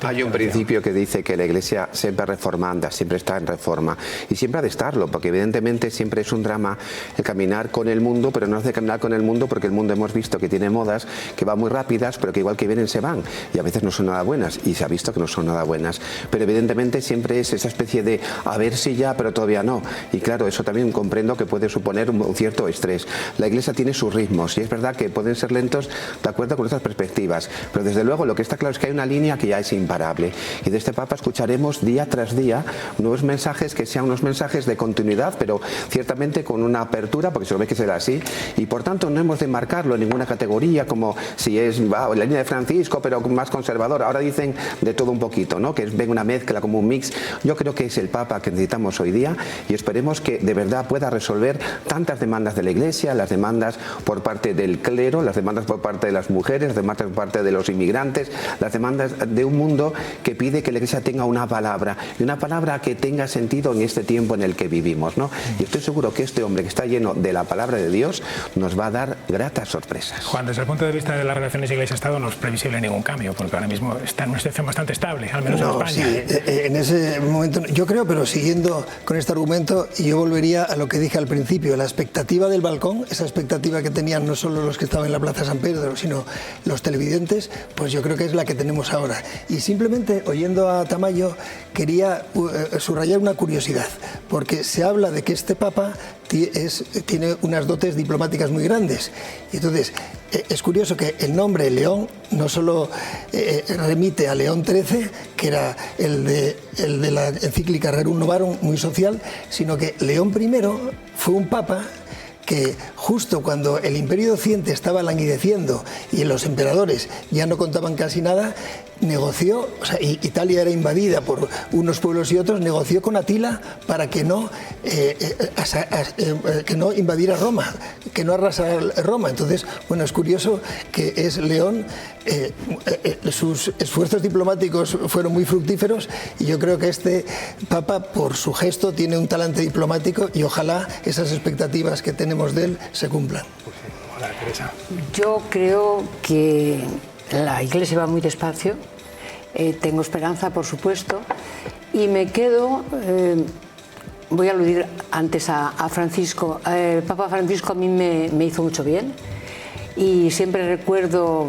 Hay un principio que dice que la Iglesia siempre reformanda, siempre está en reforma y siempre ha de estarlo, porque evidentemente siempre es un drama el caminar con el mundo, pero no hace caminar con el mundo porque el mundo hemos visto que tiene modas que van muy rápidas, pero que igual que vienen se van y a veces no son nada buenas y se ha visto que no son nada buenas, pero evidentemente siempre es esa especie de a ver si ya, pero todavía no, y claro, eso también comprendo que puede suponer un cierto estrés. La Iglesia tiene sus ritmos y es verdad que pueden ser lentos de acuerdo con nuestras perspectivas, pero desde luego lo que está claro es que hay una línea que ya es imparable y de este Papa escucharemos día tras día nuevos mensajes que sean unos mensajes de continuidad, pero ciertamente con una apertura, porque se lo ve que será así, y por tanto no hemos de marcarlo en ninguna categoría como si es la línea de Francisco pero más conservador. Ahora dicen de todo un poquito, ¿no? Que venga una mezcla como un mix. Yo creo que es el Papa que necesitamos hoy día y esperemos que de verdad pueda resolver tantas demandas de la Iglesia, las demandas por parte del clero, las demandas por parte de las mujeres, las demandas por parte de los inmigrantes, las demandas de un mundo que pide que la Iglesia tenga una palabra y una palabra que tenga sentido en este tiempo en el que vivimos, ¿no? Y estoy seguro que este hombre que está lleno de la palabra de Dios nos va a dar gratas sorpresas.
Juan, desde el punto de vista de las relaciones Iglesia-Estado no es previsible ningún cambio, porque ahora mismo está en una situación bastante estable, al menos en España.
Sí, en ese momento, yo creo, pero siguiendo con este argumento, yo volvería a lo que dije al principio, la expectativa del balcón, esa expectativa que tenían no solo los que estaban en la Plaza San Pedro, sino los televidentes, pues yo creo que es la que tenemos ahora. Y simplemente, oyendo a Tamayo, quería subrayar una curiosidad, porque se habla de que este Papa tiene unas dotes diplomáticas muy grandes. Y entonces, es curioso que el nombre León no solo remite a León XIII, que era el de la encíclica Rerum Novarum, muy social, sino que León I fue un Papa que justo cuando el Imperio de Occidente estaba languideciendo y los emperadores ya no contaban casi nada, negoció, o sea, Italia era invadida por unos pueblos y otros, negoció con Atila para que no invadiera Roma, que no arrasara Roma. Entonces, bueno, es curioso que es León, sus esfuerzos diplomáticos fueron muy fructíferos y yo creo que este Papa, por su gesto, tiene un talante diplomático y ojalá esas expectativas que tenemos de él se cumplan.
Hola, Teresa.
Yo creo que la Iglesia va muy despacio, tengo esperanza, por supuesto, y me quedo, voy a aludir antes a Francisco, Papa Francisco a mí me hizo mucho bien y siempre recuerdo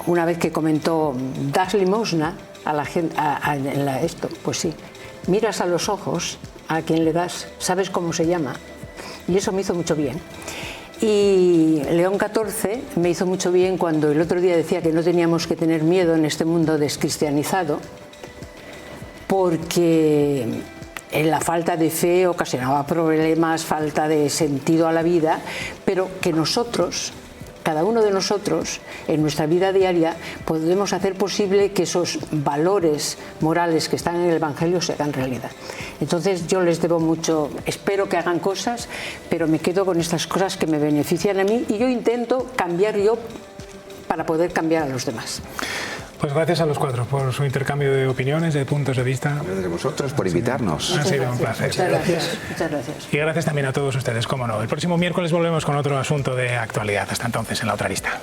una vez que comentó, das limosna a la gente, esto, pues sí, miras a los ojos a quien le das, sabes cómo se llama, y eso me hizo mucho bien. Y León XIV me hizo mucho bien cuando el otro día decía que no teníamos que tener miedo en este mundo descristianizado, porque la falta de fe ocasionaba problemas, falta de sentido a la vida, pero que nosotros cada uno de nosotros, en nuestra vida diaria, podemos hacer posible que esos valores morales que están en el Evangelio se hagan realidad. Entonces yo les debo mucho, espero que hagan cosas, pero me quedo con estas cosas que me benefician a mí y yo intento cambiar yo para poder cambiar a los demás.
Pues gracias a los cuatro por su intercambio de opiniones, de puntos de vista.
Gracias a vosotros por invitarnos.
Ha sido un placer.
Muchas gracias. Muchas gracias.
Y gracias también a todos ustedes, cómo no. El próximo miércoles volvemos con otro asunto de actualidad. Hasta entonces, en La Otra Arista.